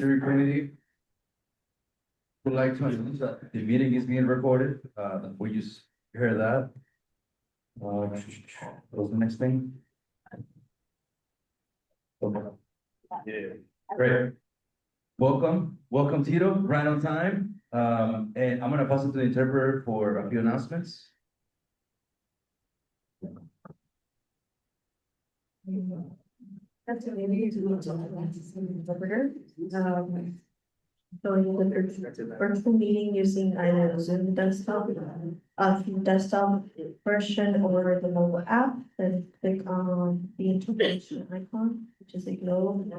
Jury committee would like to announce that the meeting is being recorded. We just heard that. What's the next thing? Yeah, great. Welcome Tito, right on time. And I'm gonna pass it to the interpreter for a few announcements. That's what maybe to look at interpreter. So in the virtual meeting using either Zoom desktop, desktop version or the mobile app, then click on the interpretation icon, which is a globe.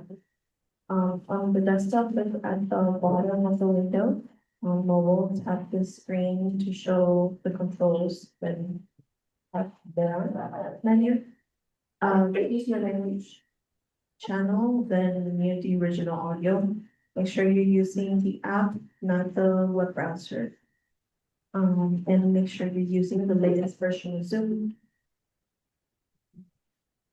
On the desktop, look at the bottom of the window. On mobile, tap the screen to show the controls when at the menu. Use your language channel, then mute the original audio. Make sure you're using the app, not the web browser. And make sure you're using the latest version of Zoom.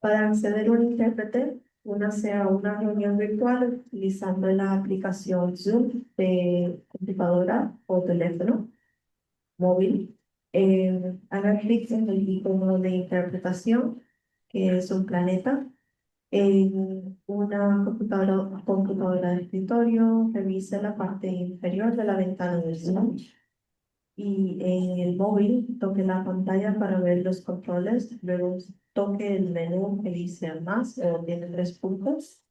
Para acceder a un intérprete, únase a una reunión virtual utilizando la aplicación Zoom de computadora o teléfono móvil. Haga clic en el icono de interpretación, que es un planeta. En una computadora de escritorio, revise la parte inferior de la ventana del Zoom. Y en el móvil, toque la pantalla para ver los controles. Luego toque el menú que dice más o tiene 3 puntos.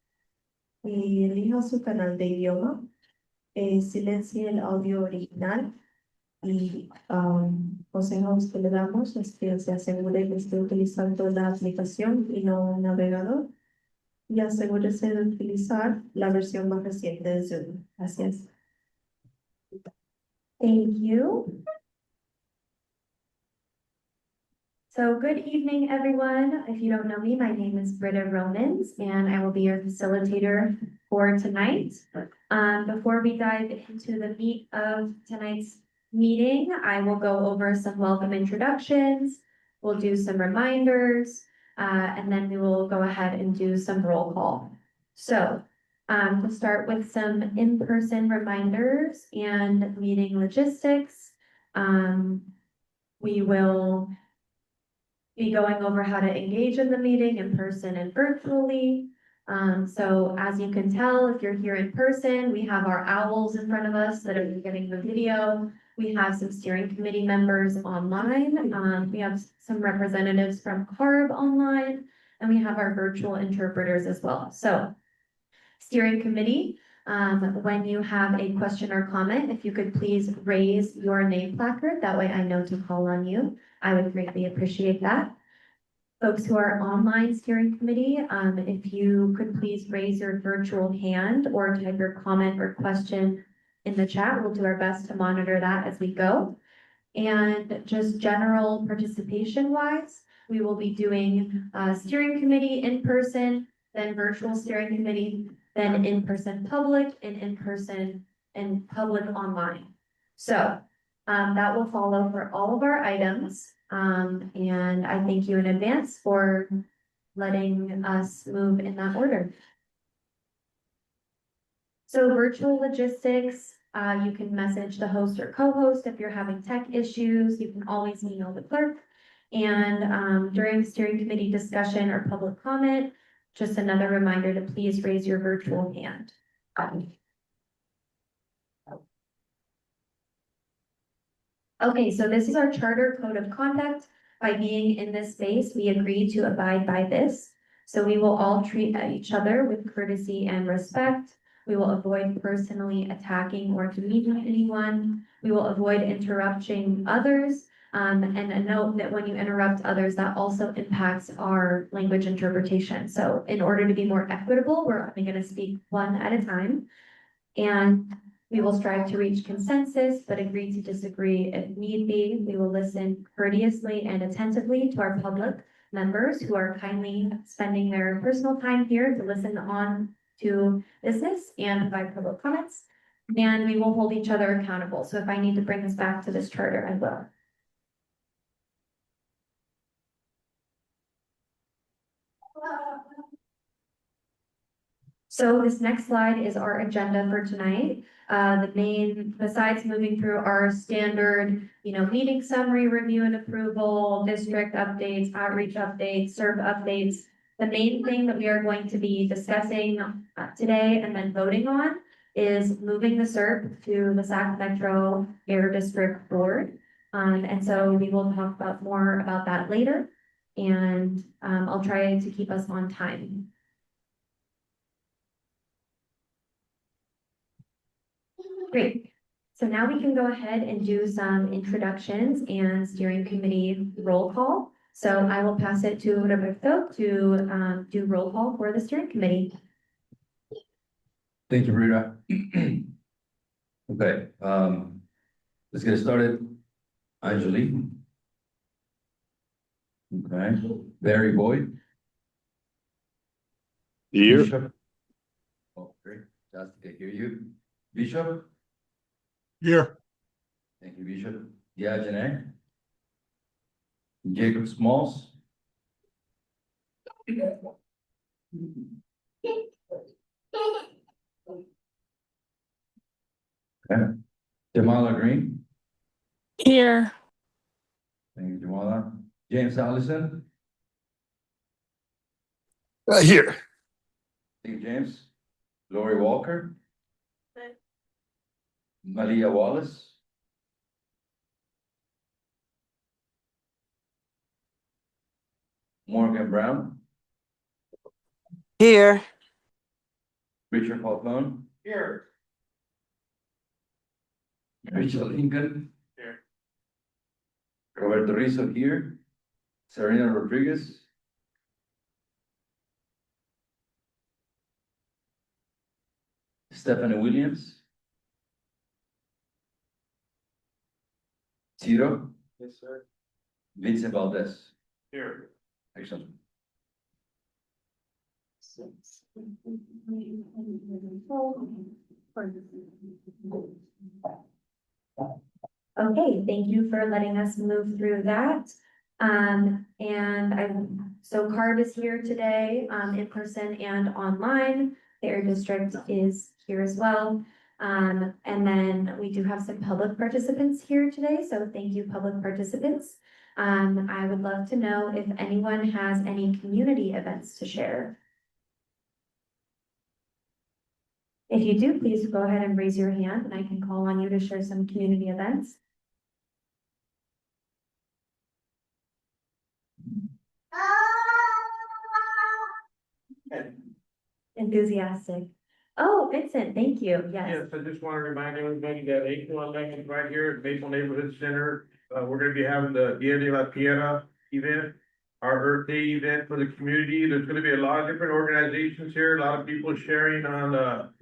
Y elija su canal de idioma. Silencie el audio original. Y consejos que le damos es que se asegure que esté utilizando la aplicación y no un navegador. Y asegúrese de utilizar la versión más reciente de Zoom. Gracias. Thank you. So good evening, everyone. If you don't know me, my name is Britta Romans, and I will be your facilitator for tonight. Before we dive into the meat of tonight's meeting, I will go over some welcome introductions. We'll do some reminders, and then we will go ahead and do some roll call. So we'll start with some in-person reminders and meeting logistics. We will be going over how to engage in the meeting in person and virtually. So as you can tell, if you're here in person, we have our owls in front of us that are getting the video. We have some steering committee members online. We have some representatives from CARB online, and we have our virtual interpreters as well. So steering committee, when you have a question or comment, if you could please raise your name placard, that way I know to call on you. I would greatly appreciate that. Folks who are online steering committee, if you could please raise your virtual hand or type your comment or question in the chat, we'll do our best to monitor that as we go. And just general participation wise, we will be doing steering committee in person, then virtual steering committee, then in-person public, and in-person and public online. So that will follow for all of our items. And I thank you in advance for letting us move in that order. So virtual logistics, you can message the host or co-host if you're having tech issues. You can always email the clerk. And during steering committee discussion or public comment, just another reminder to please raise your virtual hand. Okay, so this is our charter code of conduct. By being in this space, we agree to abide by this. So we will all treat each other with courtesy and respect. We will avoid personally attacking or demeaning anyone. We will avoid interrupting others. And a note that when you interrupt others, that also impacts our language interpretation. So in order to be more equitable, we're only going to speak one at a time. And we will strive to reach consensus, but agree to disagree if need be. We will listen courteously and attentively to our public members who are kindly spending their personal time here to listen on to business and provide public comments. And we will hold each other accountable. So if I need to bring this back to this charter, I will. So this next slide is our agenda for tonight. Besides moving through our standard, meeting summary, review and approval, district updates, outreach updates, serve updates. The main thing that we are going to be discussing today and then voting on is moving the SERP to the Sac Metro Air District Board. And so we will talk about more about that later. And I'll try to keep us on time. Great. So now we can go ahead and do some introductions and steering committee roll call. So I will pass it to Roberto to do roll call for the steering committee. Thank you, Rita. Okay, let's get started. Anjali. Okay, Barry Boyd. Here. Bishop. Oh, great, just to hear you. Bishop. Here. Thank you, Bishop. Diagene. Jacob Smalls. Okay. Jamala Green. Here. Thank you, Jamala. James Allison. Here. Thank you, James. Lori Walker. Malia Wallace. Morgan Brown. Here. Richard Falcone. Here. Rachel Lincoln. Here. Roberto Rizzo here. Serena Rodriguez. Stephanie Williams. Tito. Yes, sir. Vincent Valdez. Here. Excellent. Okay, thank you for letting us move through that. So CARB is here today, in person and online. The Air District is here as well. And then we do have some public participants here today, so thank you, public participants. I would love to know if anyone has any community events to share. If you do, please go ahead and raise your hand and I can call on you to share some community events. Enthusiastic. Oh, Vincent, thank you. Yes. Yes, I just want to remind everybody that April 11th, right here at Maple Neighborhood Center, we're going to be having the Dia de la Tierra event, our Earth Day event for the community. There's going to be a lot of different organizations here, a lot of people sharing on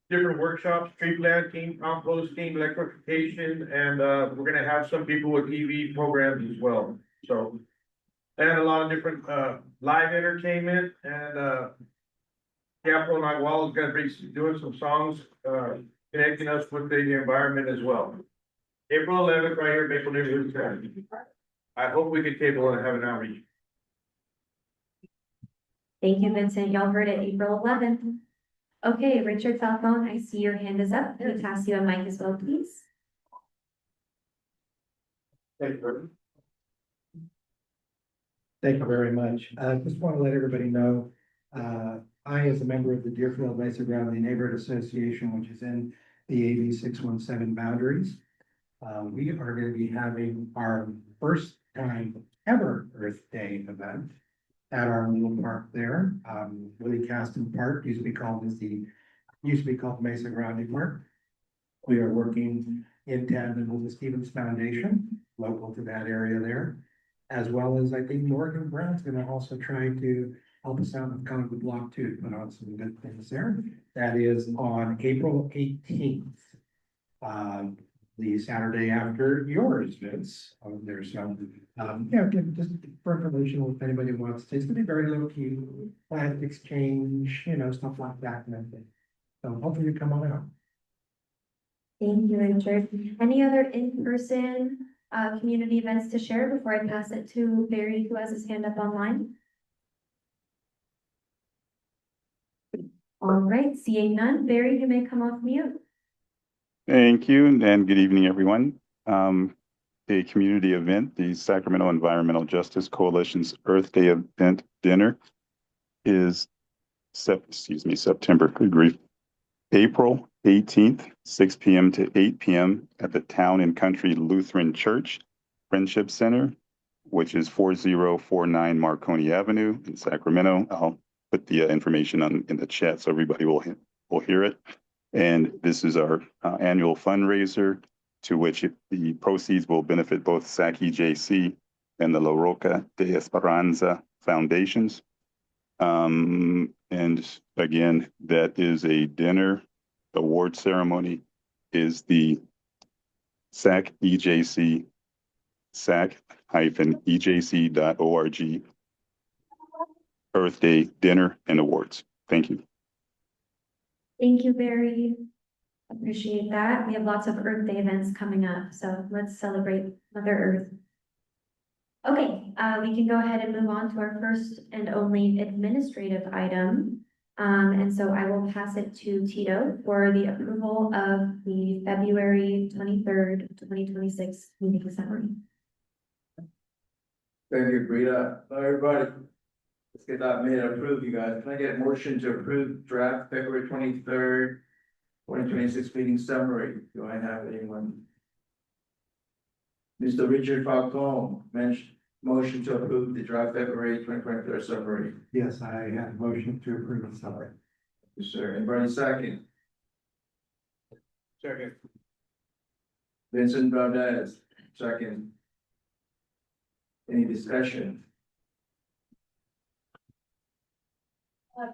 different workshops, tree planting, composting, electrification, and we're going to have some people with EV programs as well. So, and a lot of different live entertainment and Capital Nagual is gonna be doing some songs, connecting us with the environment as well. April 11th, right here at Maple Neighborhood Center. I hope we can table and have an outreach. Thank you, Vincent. Y'all heard it, April 11th. Okay, Richard Falcone, I see your hand is up. Can we pass you a mic as well, please? Thank you. Thank you very much. I just want to let everybody know, I, as a member of the Deerfield Mesa Valley Neighborhood Association, which is in the AB 617 boundaries, we are going to be having our first time ever Earth Day event at our little park there. Willie Caston Park used to be called Mesa Grande Park. We are working in tandem with the Stevens Foundation, local to that area there, as well as I think Morgan Brown's going to also try to help us out with kind of the block too, put on some good things there. That is on April 18th. The Saturday after yours, Vince, there. So, just for information, if anybody wants to, it's gonna be very low key, plant exchange, stuff like that. So hopefully you come on out. Thank you, Richard. Any other in-person community events to share before I pass it to Barry, who has his hand up online? All right, seeing none, Barry, you may come off mute. Thank you, and good evening, everyone. A community event, the Sacramento Environmental Justice Coalition's Earth Day event dinner is September, good grief, April 18th, 6 p.m. to 8 p.m. at the Town and Country Lutheran Church Friendship Center, which is 4049 Marconi Avenue in Sacramento. I'll put the information in the chat so everybody will hear it. And this is our annual fundraiser, to which the proceeds will benefit both SAC EJC and the La Roca de Esperanza Foundations. And again, that is a dinner. Award ceremony is the SAC EJC, sac-ejc.org Earth Day Dinner and Awards. Thank you. Thank you, Barry. Appreciate that. We have lots of Earth Day events coming up, so let's celebrate Mother Earth. Okay, we can go ahead and move on to our first and only administrative item. And so I will pass it to Tito for the approval of the February 23rd, 2026 meeting summary. Thank you, Brita. Hello, everybody. Let's get that minute approved, you guys. Can I get a motion to approve draft February 23rd, 2026 meeting summary? Do I have anyone? Mr. Richard Falcone, motion to approve the draft February 2023 summary. Yes, I have a motion to approve the summary. Yes, sir. And Bernie second. Second. Vincent Valdez, second. Any discussion?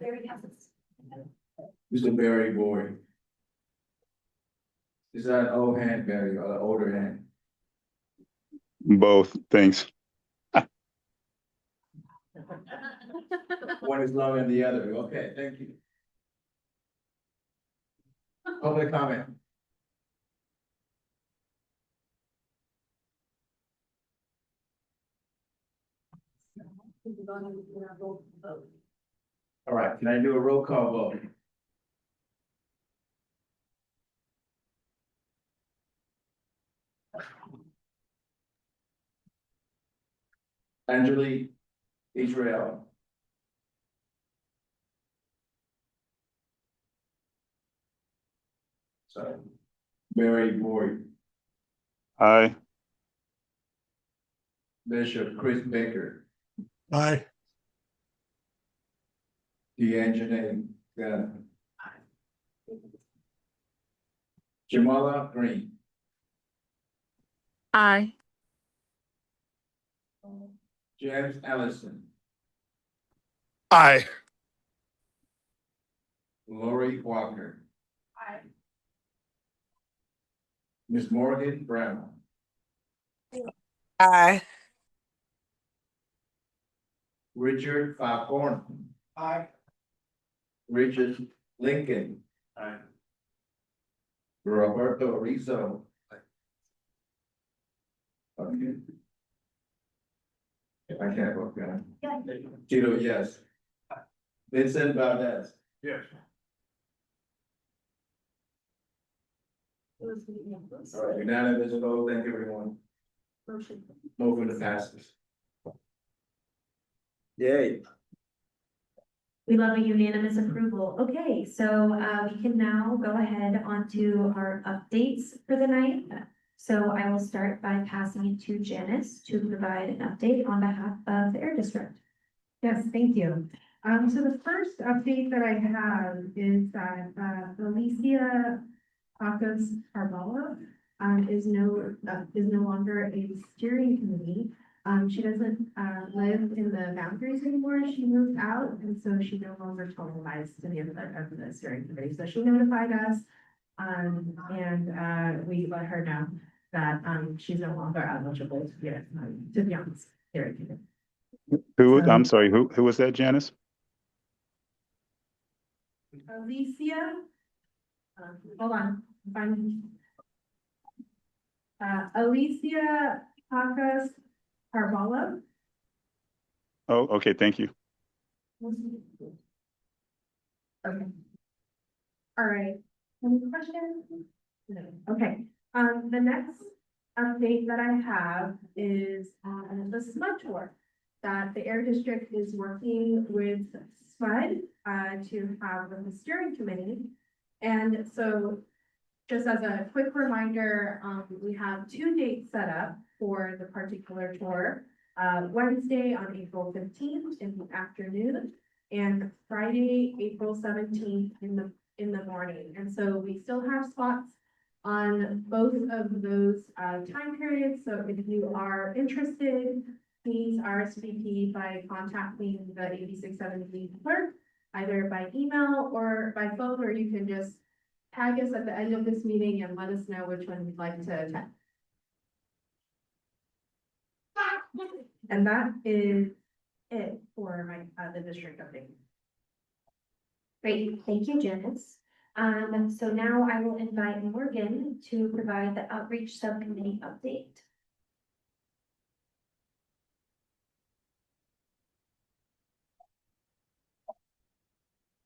Barry has it. Mr. Barry Boyd. Is that old hand, Barry, or the older hand? Both, thanks. One is longer than the other. Okay, thank you. Public comment. All right, can I do a roll call vote? Angelique Israel. Sorry. Barry Boyd, Aye. Bishop Chris Baker, Aye. Deanjanae Gunn. Jamala Green, Aye. James Allison, Aye. Lori Walker. Aye. Ms. Morgan Brown, Aye. Richard Falcone. Aye. Richard Lincoln. Aye. Roberto Rizzo. Okay. I can't vote, can Yeah. I? Tito, yes. Vincent Valdez. Yes. All right, unanimous vote, thank you, everyone. Motion. Moving to passes. Yay. We love a unanimous approval. Okay, so we can now go ahead onto our updates for the night. So I will start by passing it to Janice to provide an update on behalf of the Air District. Yes, thank you. So the first update that I have is that, Alicia Pacas Arbala, is no longer a steering committee. She doesn't, live in the boundaries anymore. She moved out, and so she no longer totalized to the end of the steering committee. So she notified us, and, we let her know that, she's no longer eligible to be on the steering committee. I'm sorry, who was that, Janice? Alicia, hold on, Alicia Pacas Carvalho. Oh, okay, thank you. Okay, All right, any questions? No, okay, the next update that I have is, the SMUD tour. That the Air District is working with SMUD, to have with the steering committee. And so, just as a quick reminder, we have 2 dates set up for the particular tour. Wednesday on April 15th in the afternoon, and Friday, April 17th in the morning. And so we still have spots on both of those time periods. So if you are interested, please RSVP by contacting the 8670 clerk, either by email or by phone, or you can just tag us at the end of this meeting and let us know which one you'd like to attend. And that is it for my, the district update. Great, thank you, Janice. So now I will invite Morgan to provide the outreach subcommittee update.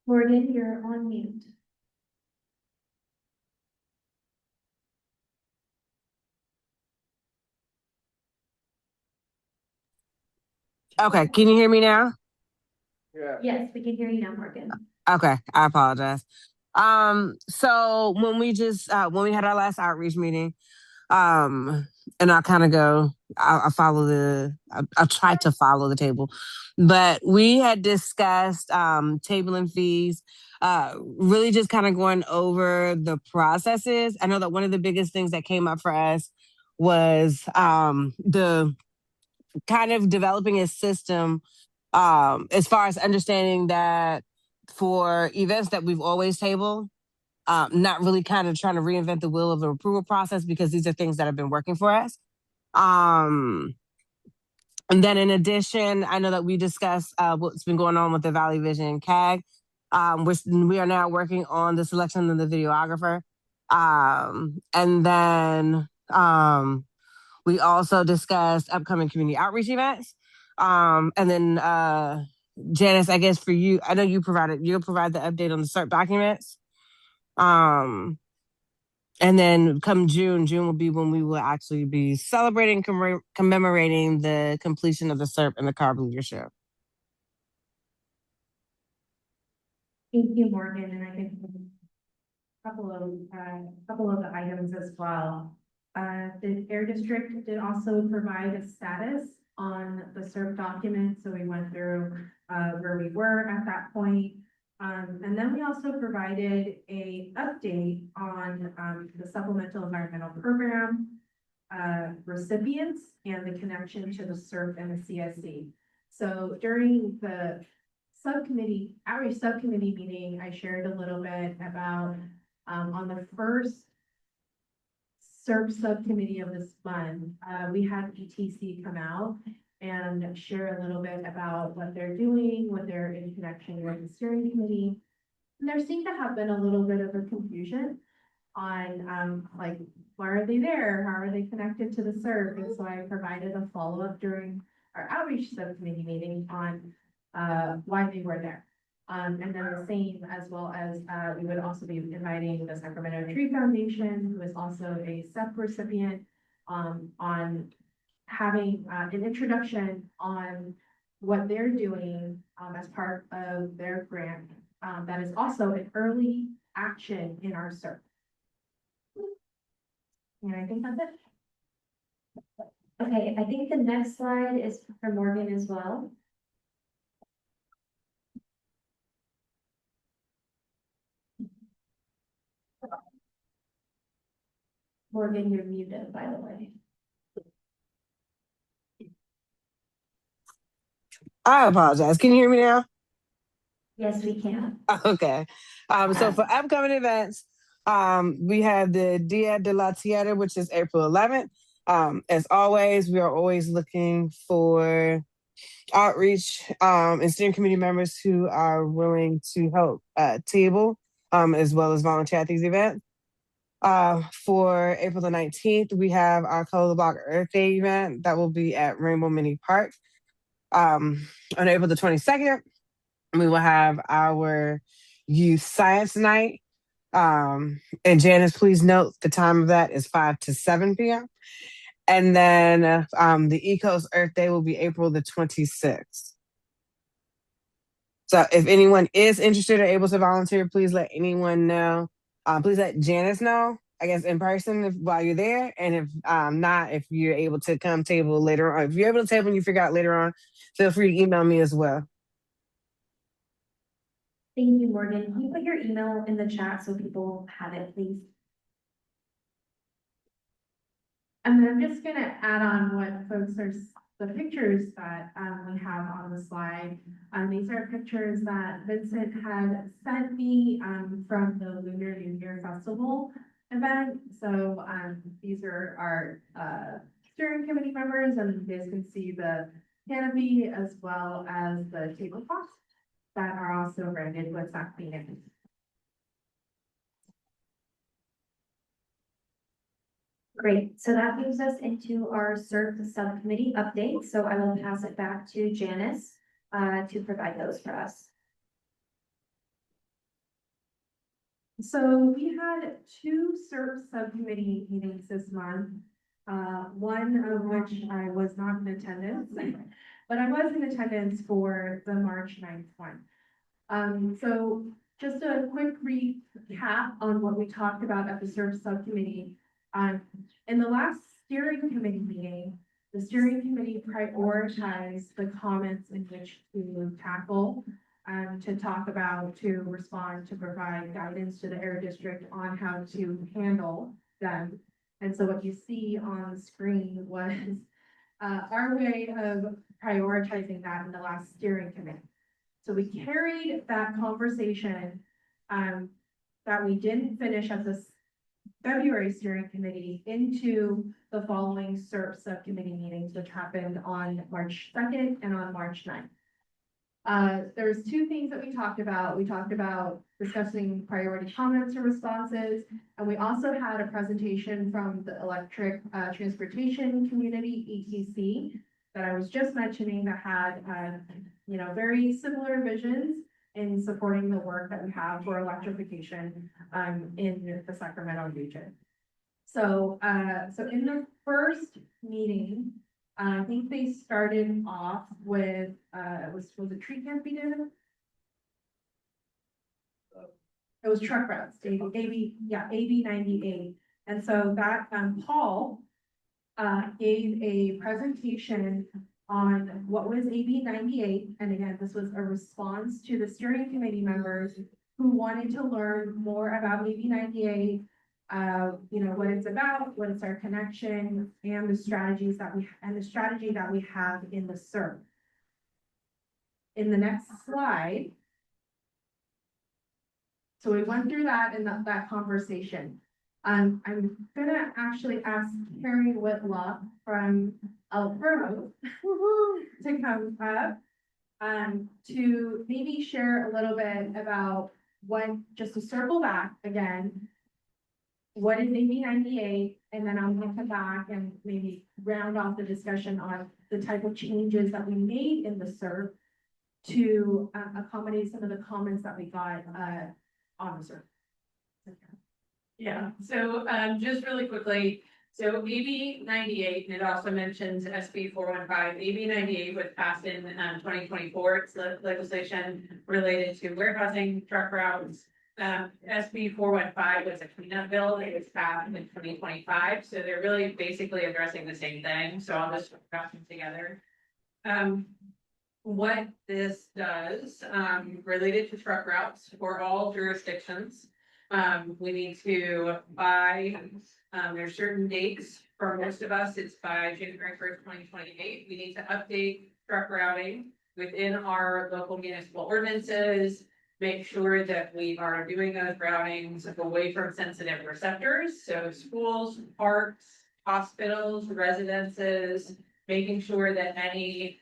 Morgan, you're on mute. Okay, can you hear me now? Yeah. Yes, we can hear you now, Morgan. Okay, I apologize. So when we had our last outreach meeting, and I'll kind of go, I try to follow the table, but we had discussed tabling fees, really just kind of going over the processes. I know that one of the biggest things that came up for us was the kind of developing a system as far as understanding that for events that we've always tabled, not really kind of trying to reinvent the wheel of the approval process, because these are things that have been working for us. And then in addition, I know that we discussed what's been going on with the Valley Vision CAG. We are now working on the selection of the videographer. And then we also discussed upcoming community outreach events. And then Janice, I guess for you, I know you'll provide the update on the CERT documents. And then come June will be when we will actually be celebrating, commemorating the completion of the CERT and the CARB leadership. Thank you, Morgan, and I think a couple of the items as well. The Air District did also provide a status on the CERT document, so we went through where we were at that point. And then we also provided a update on the Supplemental Environmental Program recipients and the connection to the CERT and the CSC. So during the outreach subcommittee meeting, I shared a little bit about on the first CERT subcommittee of this month, we had ETC come out and share a little bit about what they're doing, what they're in connection with the steering committee. And there seemed to have been a little bit of a confusion on like, why are they there? How are they connected to the CERT? And so I provided a follow-up during our outreach subcommittee meeting on why they were there. And then the same as well as we would also be inviting the Sacramento Tree Foundation, who is also a SEP recipient, on having an introduction on what they're doing as part of their grant that is also an early action in our CERT. And I think that's it. Okay, I think the next slide is for Morgan as well. Morgan, you're muted, by the way. I apologize. Can you hear me now? Yes, we can. Okay. So for upcoming events, we have the Dia de la Tierra, which is April 11th. As always, we are always looking for outreach and steering committee members who are willing to help table as well as volunteer at these events. For April the 19th, we have our Color the Block Earth Day event that will be at Rainbow Mini Park. On April the 22nd, we will have our Youth Science Night. And Janice, please note the time of that is 5 to 7 p.m. And then the Ecos Earth Day will be April the 26th. So if anyone is interested or able to volunteer, please let anyone know. Please let Janice know, I guess, in person while you're there. And if not, if you're able to come table later on, if you're able to table and you figure out later on, feel free to email me as well. Thank you, Morgan. Can you put your email in the chat so people have it, please? And then I'm just gonna add on what folks are, the pictures that we have on the slide. These are pictures that Vincent had sent me from the Lunar New Year Festival event. So these are our steering committee members, and you guys can see the canopy as well as the tablecloths that are also branded with that Phoenix. Great, so that moves us into our CERT subcommittee update. So I will pass it back to Janice to provide those for us. So we had two CERT subcommittee meetings this month. One of which I was not in attendance, but I was in attendance for the March 9th one. So just a quick recap on what we talked about at the CERT subcommittee. In the last steering committee meeting, the steering committee prioritized the comments in which to tackle, to talk about, to respond, to provide guidance to the Air District on how to handle them. And so what you see on the screen was our way of prioritizing that in the last steering committee. So we carried that conversation that we didn't finish at the February steering committee into the following CERT subcommittee meetings, which happened on March 2nd and on March 9th. There's two things that we talked about. We talked about discussing priority comments or responses, and we also had a presentation from the electric transportation community, ETC, that I was just mentioning, that had very similar visions in supporting the work that we have for electrification in the Sacramento region. So in the first meeting, I think they started off with was it tree camp we did? It was truck routes, AB 98. And so that Paul gave a presentation on what was AB 98. And again, this was a response to the steering committee members who wanted to learn more about AB 98, what it's about, what is our connection, and the strategy that we have in the CERT. In the next slide. So we went through that in that conversation. I'm gonna actually ask Carrie Whitlock from Alberto to come up to maybe share a little bit about just to circle back again, what is AB 98, and then I'm gonna come back and maybe round off the discussion on the type of changes that we made in the CERT to accommodate some of the comments that we got on the CERT. Yeah, so just really quickly, so AB 98, and it also mentions SB 415. AB 98 was passed in 2024. It's legislation related to warehousing truck routes. SB 415 was a cleanup bill that was passed in 2025. So they're really basically addressing the same thing. So I'll just wrap them together. What this does, related to truck routes for all jurisdictions, we need to buy, there's certain dates for most of us, it's by January 1st, 2028. We need to update truck routing within our local municipal ordinances, make sure that we are doing those routings away from sensitive receptors. So schools, parks, hospitals, residences, making sure that any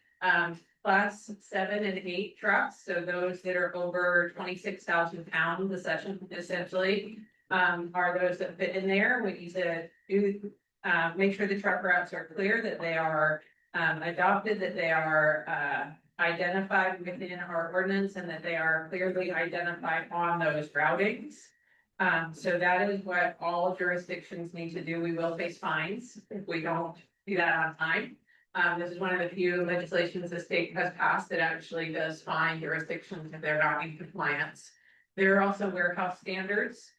Class 7 and 8 trucks, so those that are over 26,000 pounds, essentially, are those that fit in there. We need to make sure the truck routes are clear, that they are adopted, that they are identified within our ordinance, and that they are clearly identified on those routings. So that is what all jurisdictions need to do. We will face fines if we don't do that on time. This is one of the few legislations the state has passed that actually does fine jurisdictions if they're not in compliance. There are also warehouse standards.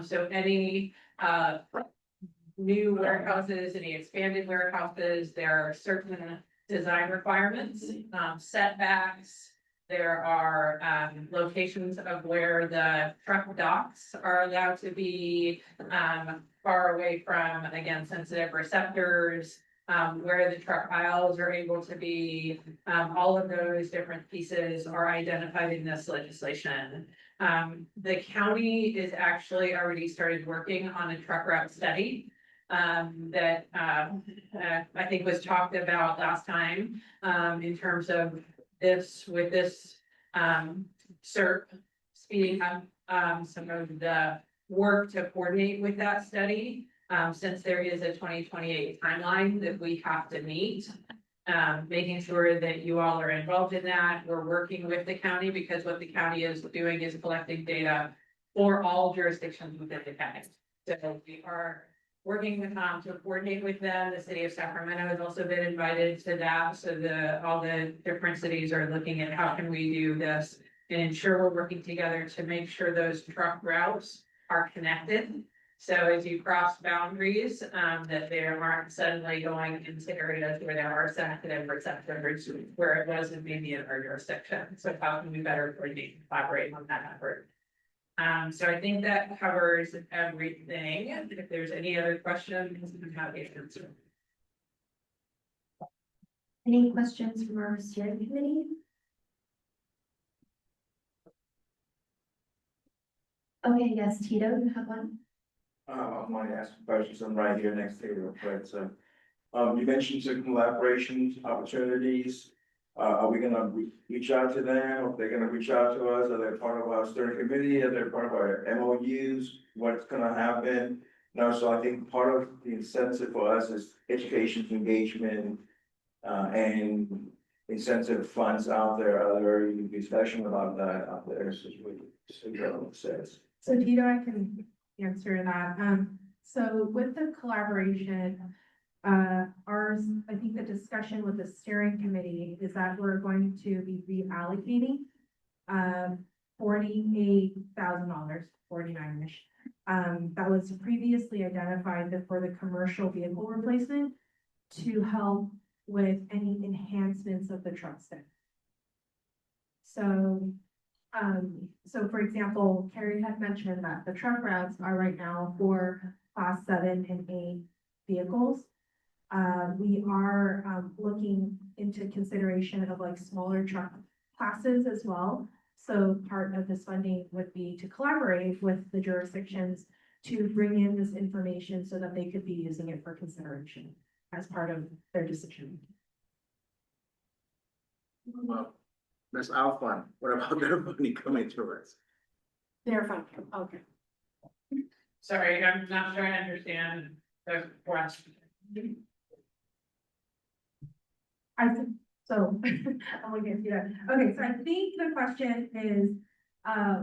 So any, new warehouses, any expanded warehouses, there are certain design requirements, setbacks. There are, locations of where the truck docks are allowed to be, far away from, again, sensitive receptors. Where the truck aisles are able to be, all of those different pieces are identified in this legislation. The county is actually already started working on a truck route study. That I think was talked about last time, in terms of this, with this, CERP speeding up, some of the work to coordinate with that study. Since there is a 2028 timeline that we have to meet. Making sure that you all are involved in that. We're working with the county because what the county is doing is collecting data for all jurisdictions within the county. So we are working with to coordinate with them. The city of Sacramento has also been invited to that. So all the different cities are looking at how can we do this and ensure we're working together to make sure those truck routes are connected. So as you cross boundaries, that they aren't suddenly going into areas where there are sensitive receptors where it wasn't maybe in our jurisdiction. So how can we better coordinate and collaborate on that effort? So I think that covers everything. If there's any other questions, I'm happy to answer. Any questions from our steering committee? Okay, yes, Tito, you have one? I want to ask a question, so I'm right here next to you, right, so. You mentioned some collaboration opportunities. Are we gonna reach out to them, or they're gonna reach out to us, are they part of our steering committee, are they part of our MOUs, what's gonna happen? No, so I think part of the incentive for us is education, engagement, and incentive funds out there, are there any discussion about that out there, so what Cinderella says. So Tito, I can answer that. So with the collaboration, ours, I think the discussion with the steering committee is that we're going to be reallocating $48,000, 49-ish. That was previously identified for the commercial vehicle replacement to help with any enhancements of the truck stick. So for example, Carrie had mentioned that the truck routes are right now for class 7 and 8 vehicles. We are looking into consideration of like smaller truck classes as well. So part of this funding would be to collaborate with the jurisdictions to bring in this information so that they could be using it for consideration as part of their decision. That's our fun, what about their money coming to us? They're fine, okay. Sorry, I'm not trying to understand the question. So I'll get to that. Okay, so I think the question is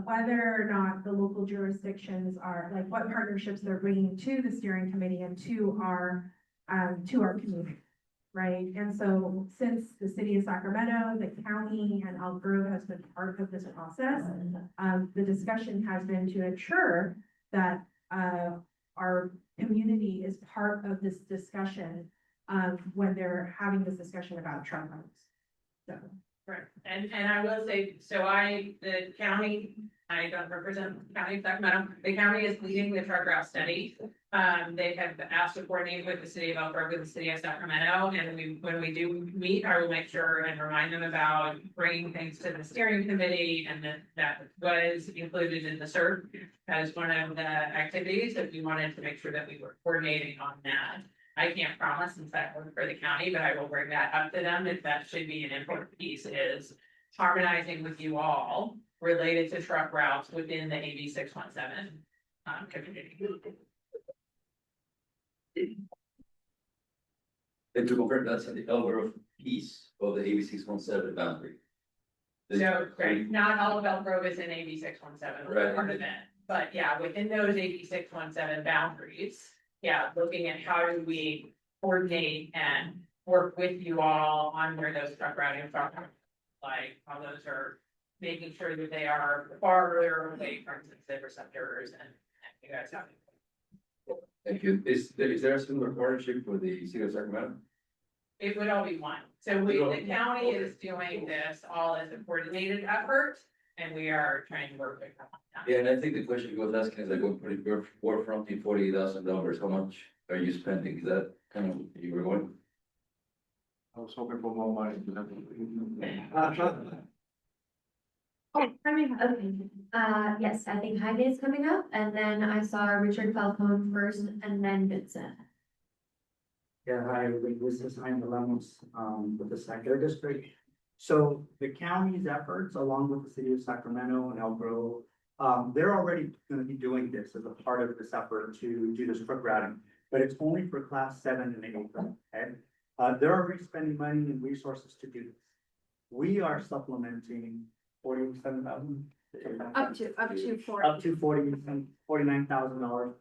whether or not the local jurisdictions are, like, what partnerships they're bringing to the steering committee and to our community, right? And so since the city of Sacramento, the county, and Elk Grove has been part of this process, the discussion has been to ensure that our community is part of this discussion when they're having this discussion about truck routes. So. Right, and I will say, the county, I don't represent the county of Sacramento, the county is leading the truck route study. They have asked to coordinate with the city of Elk Grove and the city of Sacramento, and when we do meet, I will make sure and remind them about bringing things to the steering committee, and that was included in the CERP as one of the activities that we wanted to make sure that we were coordinating on that. I can't promise since I work for the county, but I will bring that up to them if that should be an important piece, is harmonizing with you all related to truck routes within the AB 617 community. And to confirm, that's at the Elk Grove piece of the AB 617 boundary. So, right, not all of Elk Grove is in AB 617, Right. part of that. But yeah, within those 8617 boundaries, yeah, looking at how do we coordinate and work with you all on where those truck routing are. Like, how those are making sure that they are farther away from sensitive receptors and you guys have. Thank you. Is there a similar partnership for the city of Sacramento? It would all be one. So the county is doing this all as a coordinated effort, and we are trying to work with them. on that. Yeah, and I think the question goes asking is like, we're fronting $48,000. How much are you spending? Is that kind of where you were going? I was hoping for more money. Yes, I think Jaime is coming up, and then I saw Richard Falcone first, and then Vincent. Yeah, hi, everybody. This is Jaime Lemos, with the Sacramento District. So the county's efforts, along with the city of Sacramento and El Bro, they're already gonna be doing this as a part of this effort to do this truck routing, but it's only for class 7 and 8, okay? They're already spending money and resources to do this. We are supplementing 47,000. Up to 40. Up to $49,000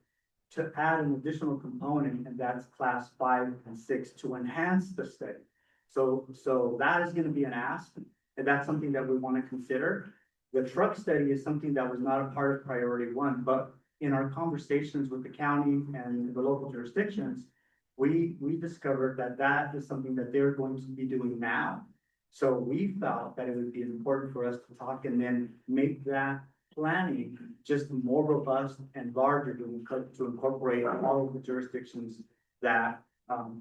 to add an additional component, and that's class 5 and 6 to enhance the study. So that is gonna be an ask, and that's something that we want to consider. The truck study is something that was not a part of priority 1, but in our conversations with the county and the local jurisdictions, we discovered that that is something that they're going to be doing now. So we felt that it would be important for us to talk and then make that planning just more robust and larger to incorporate all of the jurisdictions that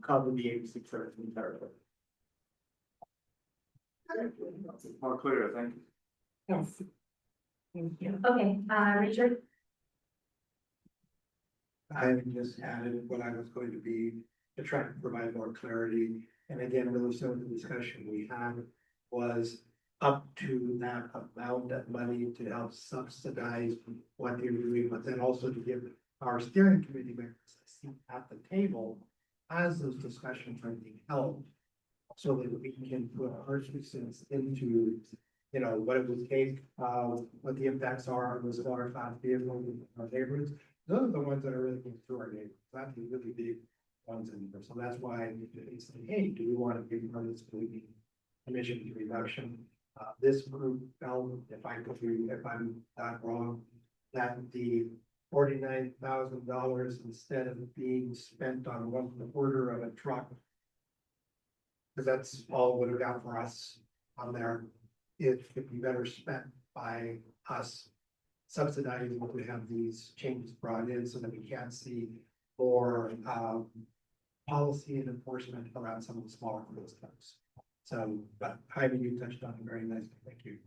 cover the 86 territory. More clear, thank you. Yes. Thank you. Okay, Richard? I just added what I was going to be to try to provide more clarity. And again, really some of the discussion we had was up to that amount of money to help subsidize what they're doing, but then also to give our steering committee members a seat at the table as those discussions are being held. So that we can put our 2 cents into, you know, what it would take, what the impacts are on those water class vehicles in our neighborhoods. Those are the ones that are really going through our neighborhoods. That's the really big ones in there. So that's why they say, hey, do we want to be part of this polluting emission reduction? This group felt, if I'm not wrong, that the $49,000 instead of being spent on 1/4 of a truck, because that's all it would have got for us on there, it could be better spent by us subsidizing to have these changes brought in so that we can see more policy and enforcement around some of the smaller systems. So, but Jaime, you touched on it very nicely. Thank you.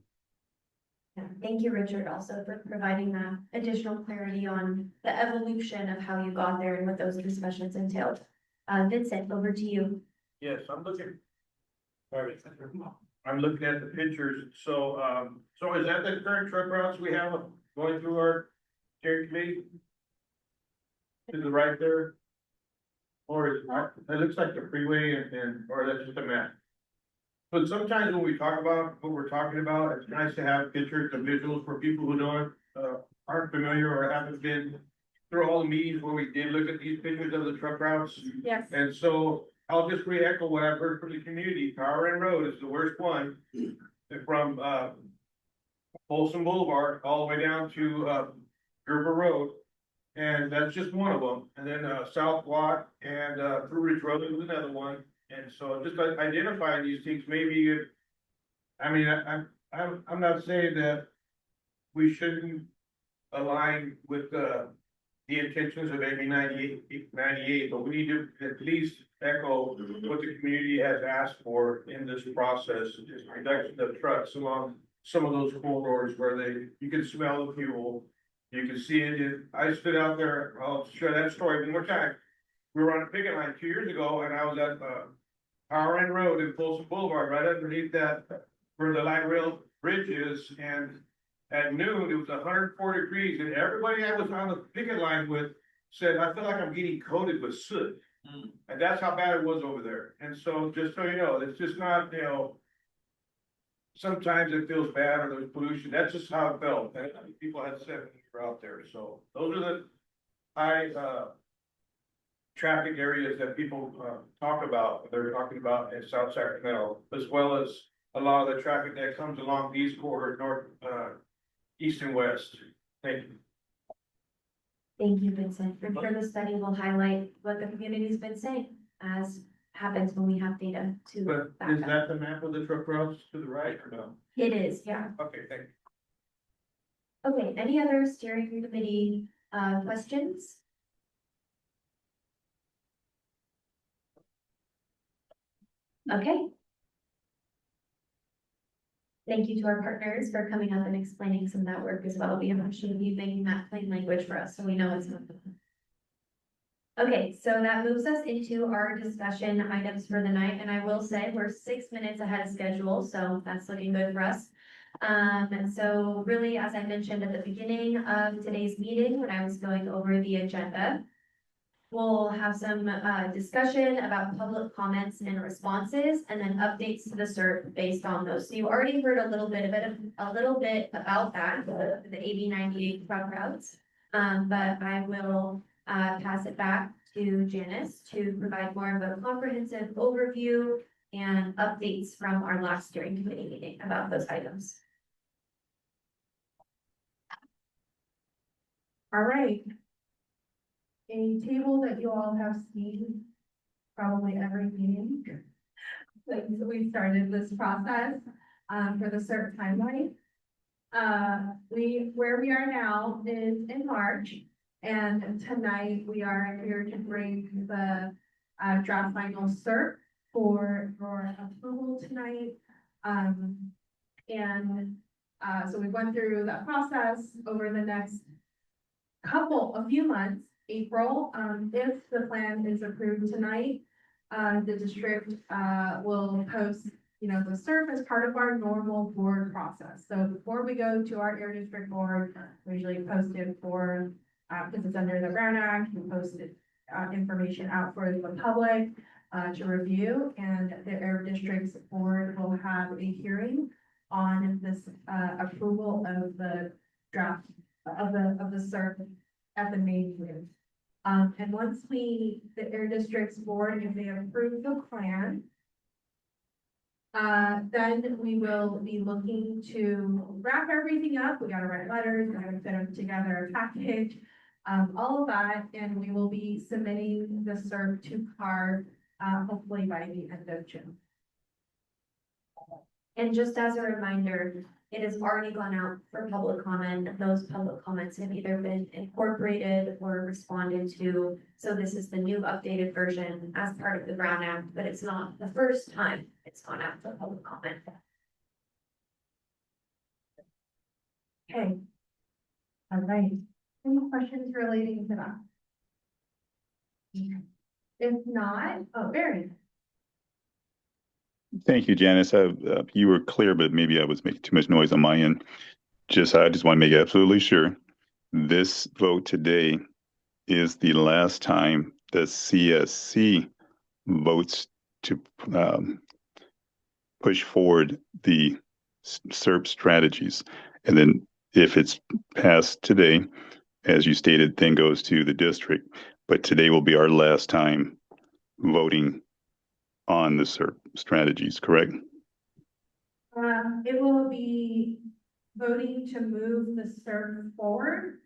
Yeah, thank you, Richard, also for providing that additional clarity on the evolution of how you got there and what those discussions entailed. Vincent, over to you. Yes, I'm looking. I'm looking at the pictures, so is that the current truck routes we have going through our steering committee? To the right there? Or is it looks like the freeway or that's just a map. But sometimes when we talk about what we're talking about, it's nice to have pictures and visuals for people who aren't familiar or haven't been through all the meetings where we did look at these pictures of the truck routes. Yes. And so I'll just re-echo what I've heard from the community. Power End Road is the worst one. From Folsom Boulevard all the way down to Gerber Road. And that's just one of them. And then South Watt and Blue Ridge Road is another one. And so just identifying these things, maybe, I'm not saying that we shouldn't align with the intentions of AB 98, but we need to at least echo what the community has asked for in this process, is reduction of trucks along some of those corridors where you can smell the fuel, you can see it. I stood out there, I'll share that story one more time. We were on a picket line 2 years ago, and I was at Power End Road in Folsom Boulevard, right underneath that, where the light rail bridge is, and at noon, it was 104 degrees, and everybody I was on the picket line with said, I feel like I'm getting coated with soot. And that's how bad it was over there. And so, just so you know, it's just not, sometimes it feels bad or there's pollution. That's just how it felt. And people had said when we were out there. So those are the high, traffic areas that people, talk about. They're talking about in South Sacramento, as well as a lot of the traffic that comes along the east corridor, north, east and west. Thank you. Thank you, Vincent. I'm sure the study will highlight what the community's been saying, as happens when we have data to But back is up. that the map of the truck routes to the right or no? It is, yeah. Okay, thank you. Okay, any other steering committee, questions? Okay. Thank you to our partners for coming up and explaining some of that work as well. We appreciate you making that plain language for us, so we know it's not. Okay, so that moves us into our discussion items for the night, and I will say we're 6 minutes ahead of schedule, so that's looking good for us. And so really, as I mentioned at the beginning of today's meeting, when I was going over the agenda, we'll have some discussion about public comments and responses, and then updates to the CERT based on those. So you already heard a little bit about that, the AB 98 truck routes. But I will pass it back to Janice to provide more of a comprehensive overview and updates from our last steering committee meeting about those items. All right. A table that you all have seen probably every meeting. Since we started this process, for the CERT timeline. Where we are now is in March, and tonight we are here to bring the, draft final CERT for approval tonight. So we went through that process over the next a few months. April, if the plan is approved tonight, the district, will post, the CERT as part of our normal board process. So before we go to our air district board, we usually post it for, because it's under the Brown Act, we post it, information out for the public, to review, and the air district's board will have a hearing on this, approval of the draft of the CERT at the May meeting. And once the air district's board, if they approve the plan, then we will be looking to wrap everything up. We gotta write letters, we gotta put them together, a package, all of that, and we will be submitting the CERT to CARB, hopefully by the end of June. And just as a reminder, it has already gone out for public comment. Those public comments have either been incorporated or responded to. So this is the new updated version as part of the Brown Act, but it's not the first time it's gone out for public comment. Okay. All right. Any questions relating to that? If not, Barry. Thank you, Janice. You were clear, but maybe I was making too much noise on my end. I just want to make absolutely sure this vote today is the last time the CSC votes to push forward the CERT strategies. And then if it's passed today, as you stated, then goes to the district. But today will be our last time voting on the CERT strategies, correct? It will be voting to move the CERT forward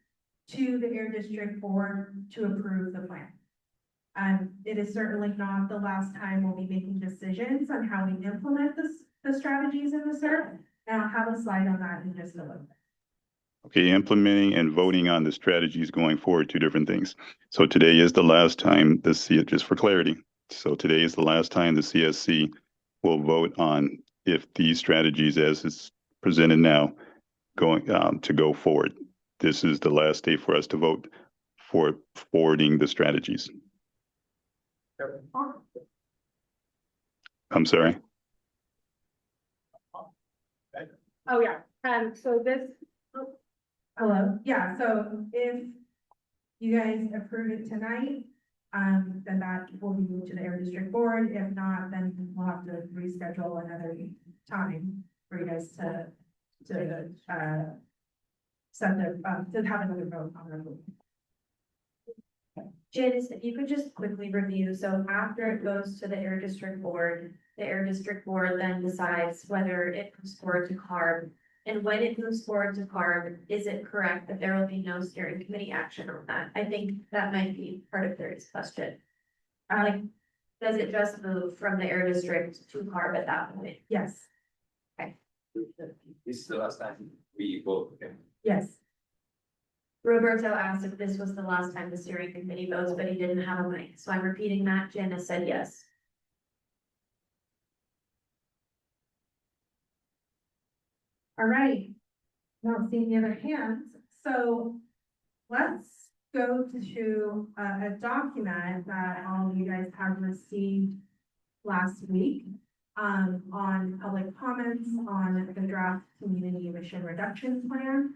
to the air district board to approve the plan. It is certainly not the last time we'll be making decisions on how we implement the strategies in the CERT. And I'll have a slide on that in just a little bit. Okay, implementing and voting on the strategies going forward, two different things. So today is the last time just for clarity. So today is the last time the CSC will vote on if these strategies as it's presented now going to go forward. This is the last day for us to vote for forwarding the strategies. I'm sorry. Oh, yeah. So this, hello. Yeah, so if you guys approve it tonight, then that will be moved to the air district board. If not, then we'll have to reschedule another time. for you guys to, send the, to have another vote on the move. Janice, if you could just quickly review, so after it goes to the Air District Board, the Air District Board then decides whether it moves forward to CARB. And when it moves forward to CARB, is it correct that there will be no steering committee action on that? I think that might be part of Terry's question. Like, does it just move from the Air District to CARB at that point? Yes, This is the last time we vote, okay? yes. Roberto asked if this was the last time the steering committee votes, but he didn't have a mic, so I'm repeating that. Janice said yes. All right. Not seeing the other hands, so let's go to a document that all of you guys have received last week. On public comments on the draft community emission reduction plan.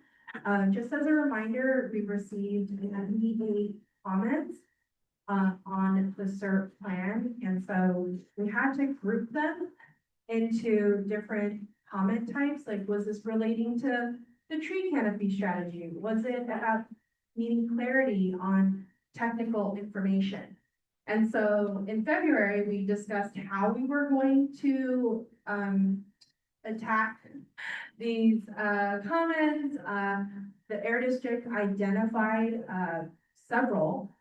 Just as a reminder, we received 98 comments on the CERT plan, and so we had to group them into different comment types, like was this relating to the tree canopy strategy? Was it about needing clarity on technical information? And so in February, we discussed how we were going to attack these comments. The Air District identified several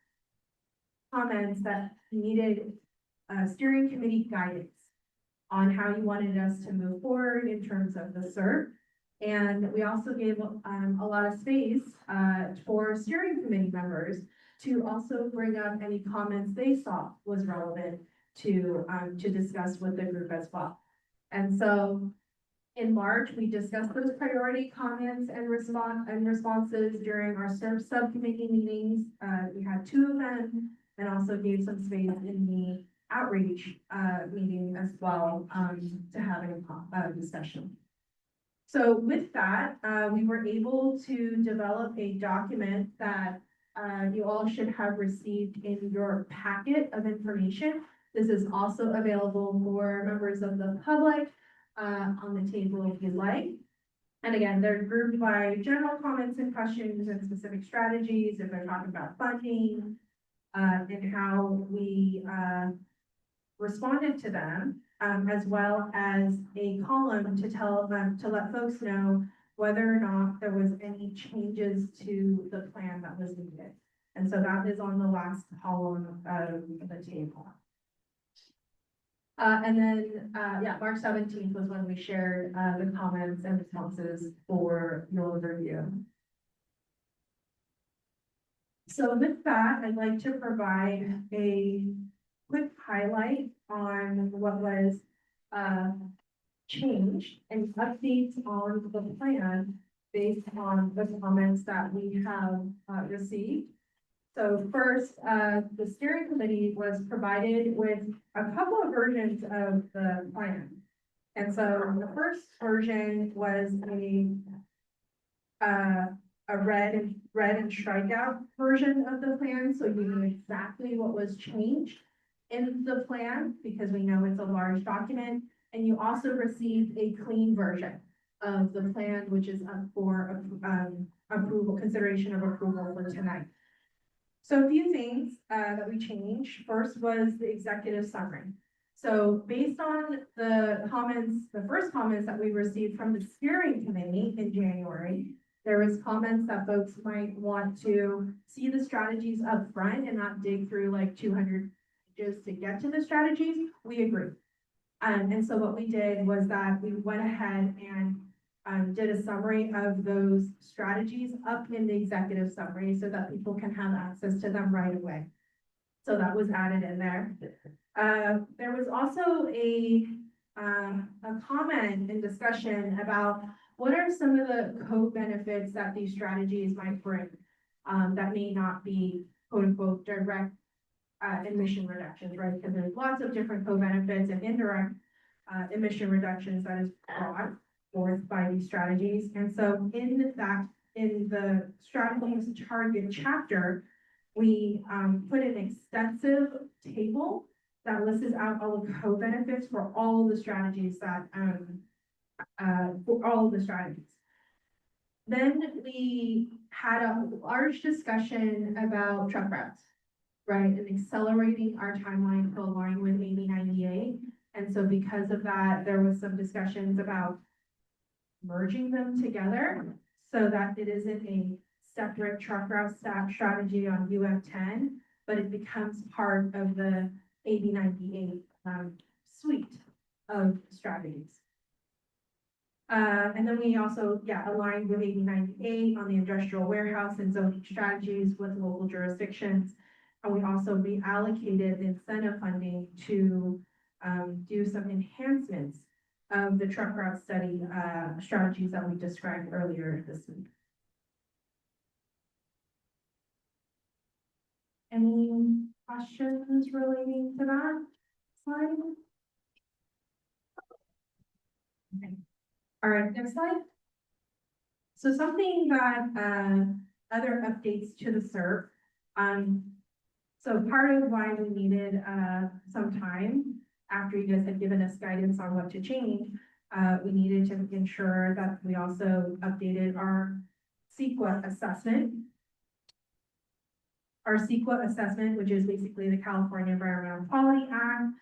comments that needed steering committee guidance on how you wanted us to move forward in terms of the CERT. And we also gave a lot of space for steering committee members to also bring up any comments they saw was relevant to discuss with the group as well. And so in March, we discussed those priority comments and responses during our CERT subcommittee meetings. We had 2 of them, and also gave some space in the outreach meeting as well to have a discussion. So with that, we were able to develop a document that you all should have received in your packet of information. This is also available for members of the public on the table if you'd like. And again, they're grouped by general comments and questions and specific strategies, if they're talking about funding, and how we responded to them, as well as a column to tell them, to let folks know whether or not there was any changes to the plan that was needed. And so that is on the last column of the table. And then, March 17th was when we shared the comments and responses for your review. So with that, I'd like to provide a quick highlight on what was changed and updates on the plan based on the comments that we have received. So first, the steering committee was provided with a couple of versions of the plan. And so the first version was a red and strikeout version of the plan, so you knew exactly what was changed in the plan, because we know it's a large document. And you also received a clean version of the plan, which is up for approval, consideration of approval for tonight. So a few things that we changed. First was the executive summary. So based on the comments, the first comments that we received from the steering committee in January, there was comments that folks might want to see the strategies up front and not dig through like 200 pages to get to the strategies. We agree. And so what we did was that we went ahead and did a summary of those strategies up in the executive summary so that people can have access to them right away. So that was added in there. There was also a comment and discussion about what are some of the co-benefits that these strategies might bring that may not be quote unquote direct emission reductions, right? Because there's lots of different co-benefits and indirect emission reductions that is brought forth by these strategies. And so in the strategies target chapter, we put an extensive table that lists out all the co-benefits for all of the strategies that for all of the strategies. Then we had a large discussion about truck routes, right? And accelerating our timeline to align with AB 98. And so because of that, there was some discussions about merging them together so that it isn't a separate truck route strategy on UF 10, but it becomes part of the AB 98 suite of strategies. And then we also, aligned with AB 98 on the industrial warehouse and zoning strategies with local jurisdictions. And we also reallocated incentive funding to do some enhancements of the truck route study strategies that we described earlier this week. Any questions relating to that slide? Okay. All right, next slide. So something that other updates to the SERP. So part of why we needed some time after you guys had given us guidance on what to change, we needed to ensure that we also updated our CEQA assessment. Our CEQA assessment, which is basically the California Environmental Quality Act,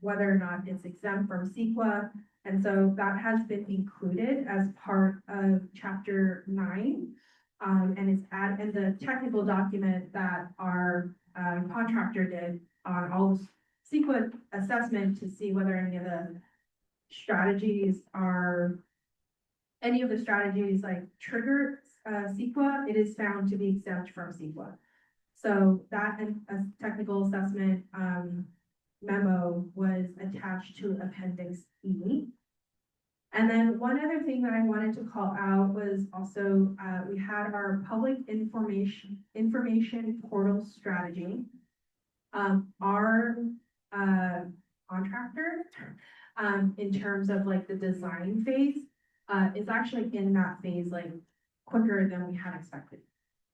whether or not it's exempt from CEQA. And so that has been included as part of chapter 9. And it's in the technical document that our contractor did on all CEQA assessment to see whether any of the strategies like trigger CEQA, it is found to be exempt from CEQA. So that technical assessment memo was attached to Appendix E. And then one other thing that I wanted to call out was also we had our public information portal strategy. Our contractor, in terms of like the design phase, is actually in that phase like quicker than we had expected.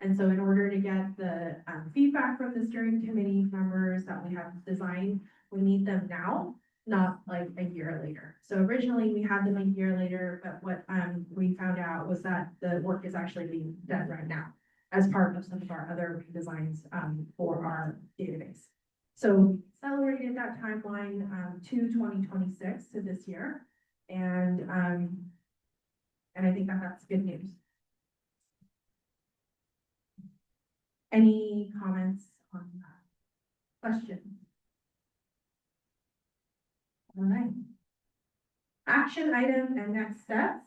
And so in order to get the feedback from the steering committee members that we have designed, we need them now, not like a year later. So originally we had them a year later, but what we found out was that the work is actually being done right now as part of some of our other redesigns for our database. So we accelerated that timeline to 2026 to this year. And I think that that's good news. Any comments on that? Questions? All right. Action item and next steps.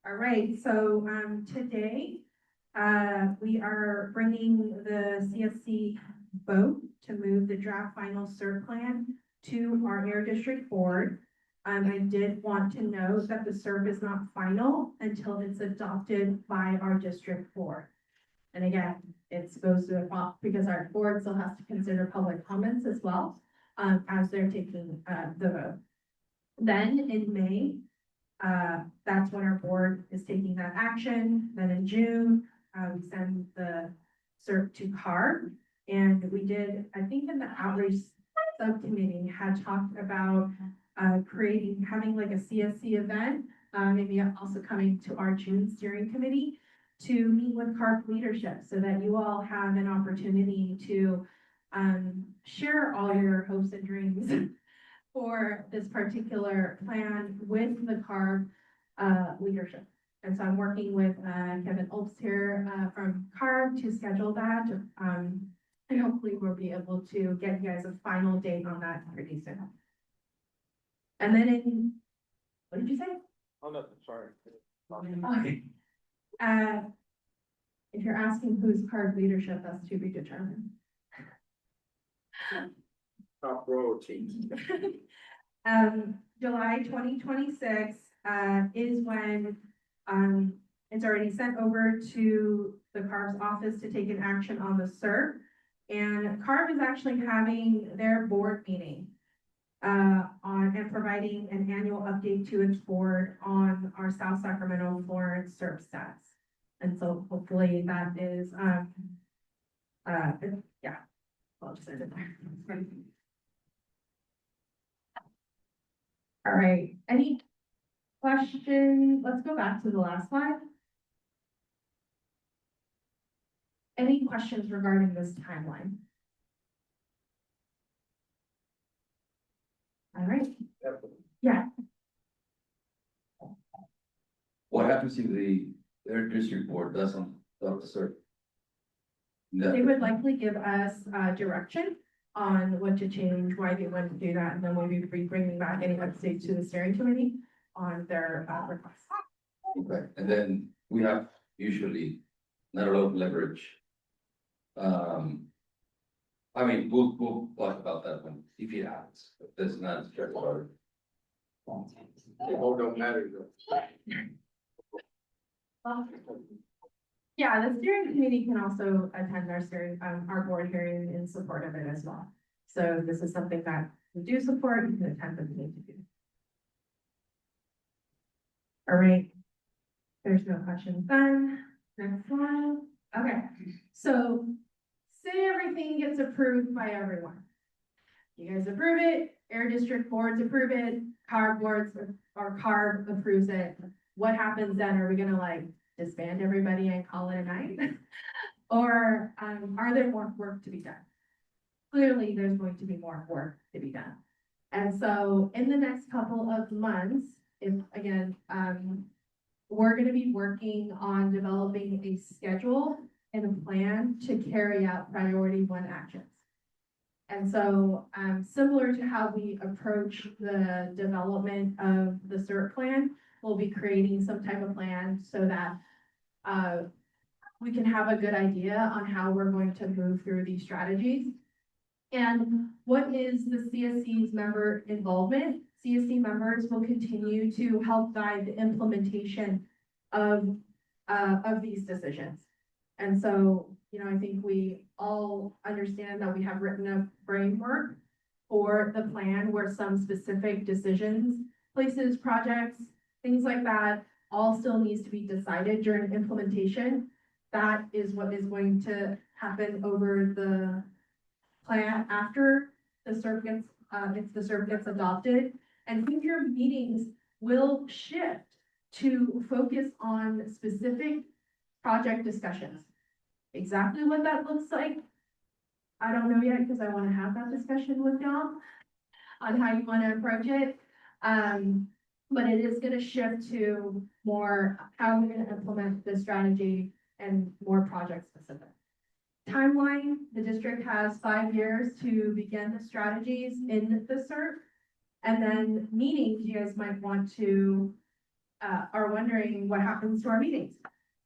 All right, so today we are bringing the CSC vote to move the draft final SERP plan to our Air District Board. I did want to note that the SERP is not final until it's adopted by our district board. And again, it goes to the because our board still has to consider public comments as well as they're taking the vote. Then in May, that's when our board is taking that action. Then in June, we send the SERP to CARB. And we did, I think in the outreach subcommittee had talked about having like a CSC event, maybe also coming to our June steering committee to meet with CARB leadership so that you all have an opportunity to share all your hopes and dreams for this particular plan with the CARB leadership. And so I'm working with Kevin Olps here from CARB to schedule that. And hopefully we'll be able to get you guys a final date on that pretty soon. And then what did you say? Oh, nothing, sorry. Okay. If you're asking who's CARB leadership, that's to be determined. Top priority. July 2026 is when it's already sent over to the CARB's office to take an action on the SERP. And CARB is actually having their board meeting and providing an annual update to its board on our South Sacramento Florence SERP stats. And so hopefully that is, yeah, I'll just end it there. All right, any question? Let's go back to the last slide. Any questions regarding this timeline? All right, yeah, What happens if their district board doesn't adopt the cert? they would likely give us direction on what to change, why they want to do that, and then we'll be bringing back any updates to the steering committee on their request. Okay, and then we have usually not a lot of leverage. I mean, we'll talk about that one if it happens, but that's not straightforward. They all don't matter though. Yeah, the steering committee can also attend our board hearing in support of it as well. So this is something that we do support, you can attend the meeting to do. All right. There's no questions then. Next one. Okay, so say everything gets approved by everyone. You guys approve it, air district boards approve it, CARB boards or CARB approves it. What happens then? Are we gonna like disband everybody and call it a night? Or are there more work to be done? Clearly, there's going to be more work to be done. And so in the next couple of months, if again, we're gonna be working on developing a schedule and a plan to carry out priority 1 actions. And so, similar to how we approach the development of the CERT plan, we'll be creating some type of plan so that we can have a good idea on how we're going to move through these strategies. And what is the CSC's member involvement? CSC members will continue to help guide the implementation of these decisions. And so, you know, I think we all understand that we have written a framework for the plan where some specific decisions, places, projects, things like that, all still needs to be decided during implementation. That is what is going to happen over the plan after the CERT gets, if the CERT gets adopted. And future meetings will shift to focus on specific project discussions. Exactly what that looks like, I don't know yet, because I want to have that discussion with y'all on how you want to approach it. But it is going to shift to more how we're going to implement the strategy and more project specific. Timeline, the district has 5 years to begin the strategies in the CERT. And then meetings, you guys might want to, are wondering what happens to our meetings.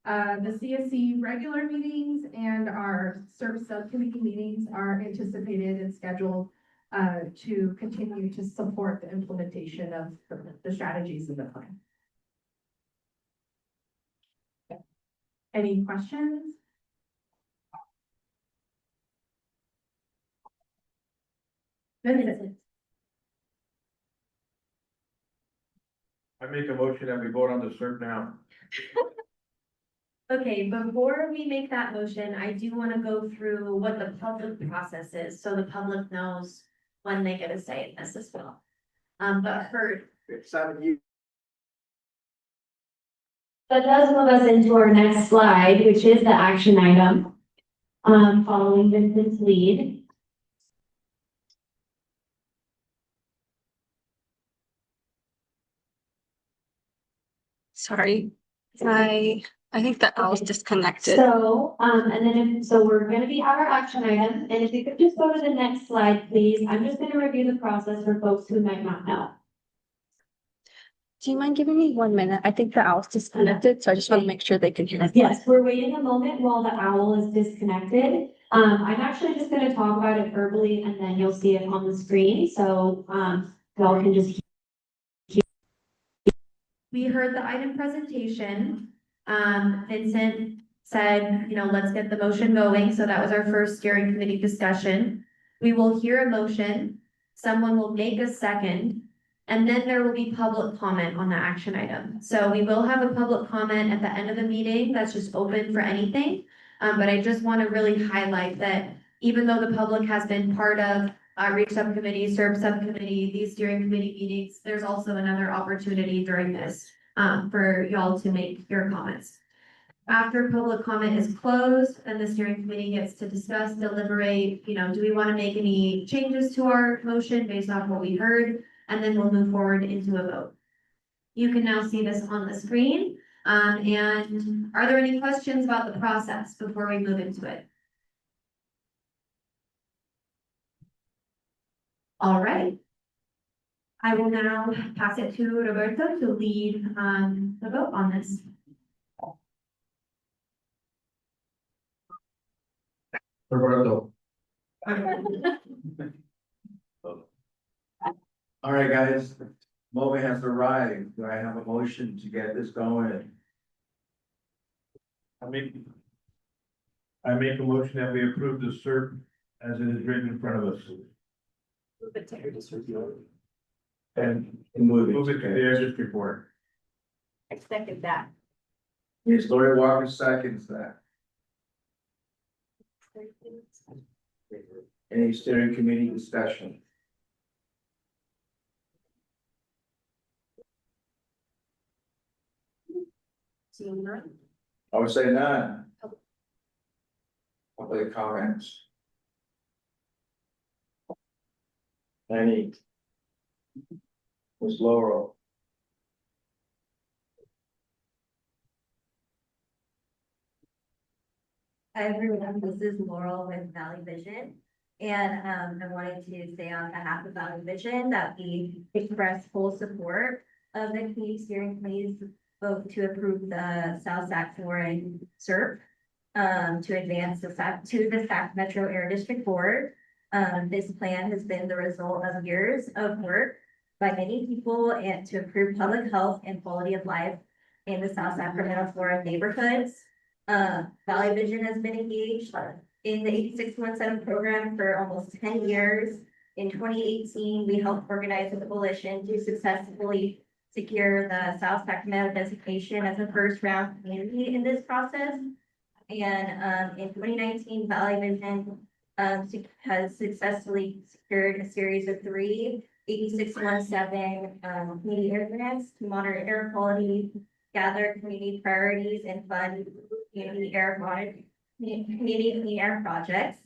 The CSC regular meetings and our CERT subcommittee meetings are anticipated and scheduled to continue to support the implementation of the strategies in the plan. Any questions? I make a motion that we vote on the CERT now. Okay, before we make that motion, I do want to go through what the public process is, so the public knows when they get a say in this as well. But for. 7 years. That does move us into our next slide, which is the action item. Following Vincent's lead. Sorry. I think that I was disconnected. So, and then so we're gonna be at our action item, and if you could just go to the next slide, please. I'm just gonna review the process for folks who might not know. Do you mind giving me 1 minute? I think the owl's disconnected, so I just want to make sure they can hear us. Yes, we're waiting a moment while the owl is disconnected. I'm actually just gonna talk about it verbally, and then you'll see it on the screen, so, y'all can just. We heard the item presentation. Vincent said, you know, let's get the motion going. So that was our first steering committee discussion. We will hear a motion. Someone will make a second, and then there will be public comment on the action item. So we will have a public comment at the end of the meeting. That's just open for anything. But I just want to really highlight that even though the public has been part of outreach subcommittee, SERB subcommittee, these steering committee meetings, there's also another opportunity during this for y'all to make your comments. After public comment is closed, then the steering committee gets to discuss, deliberate, do we want to make any changes to our motion based off what we heard? And then we'll move forward into a vote. You can now see this on the screen. And are there any questions about the process before we move into it? All right. I will now pass it to Roberto to lead the vote on this. Roberto. All right, guys, moment has arrived. Do I have a motion to get this going? I make a motion that we approve the CERB as it is written in front of us. And move it to the air district board. I second that. Ms. Lori Walker seconds that. Any steering committee discussion? Seeing none. I would say none. Public comments. Any? Ms. Laurel? Hi everyone, this is Laurel with Valley Vision. And I wanted to say on behalf of Valley Vision that we express full support of the community steering committee's vote to approve the South Sac Warren SERP to advance the Sac Metro Air District Board. This plan has been the result of years of work by many people and to improve public health and quality of life in the South Sacramento, Florida neighborhoods. Valley Vision has been engaged in the 8617 program for almost 10 years. In 2018, we helped organize a coalition to successfully secure the South Sacramento designation as a first round community in this process. And in 2019, Valley Vision has successfully secured a series of 3 8617 community air grants to monitor air quality, gather community priorities, and fund community clean air projects.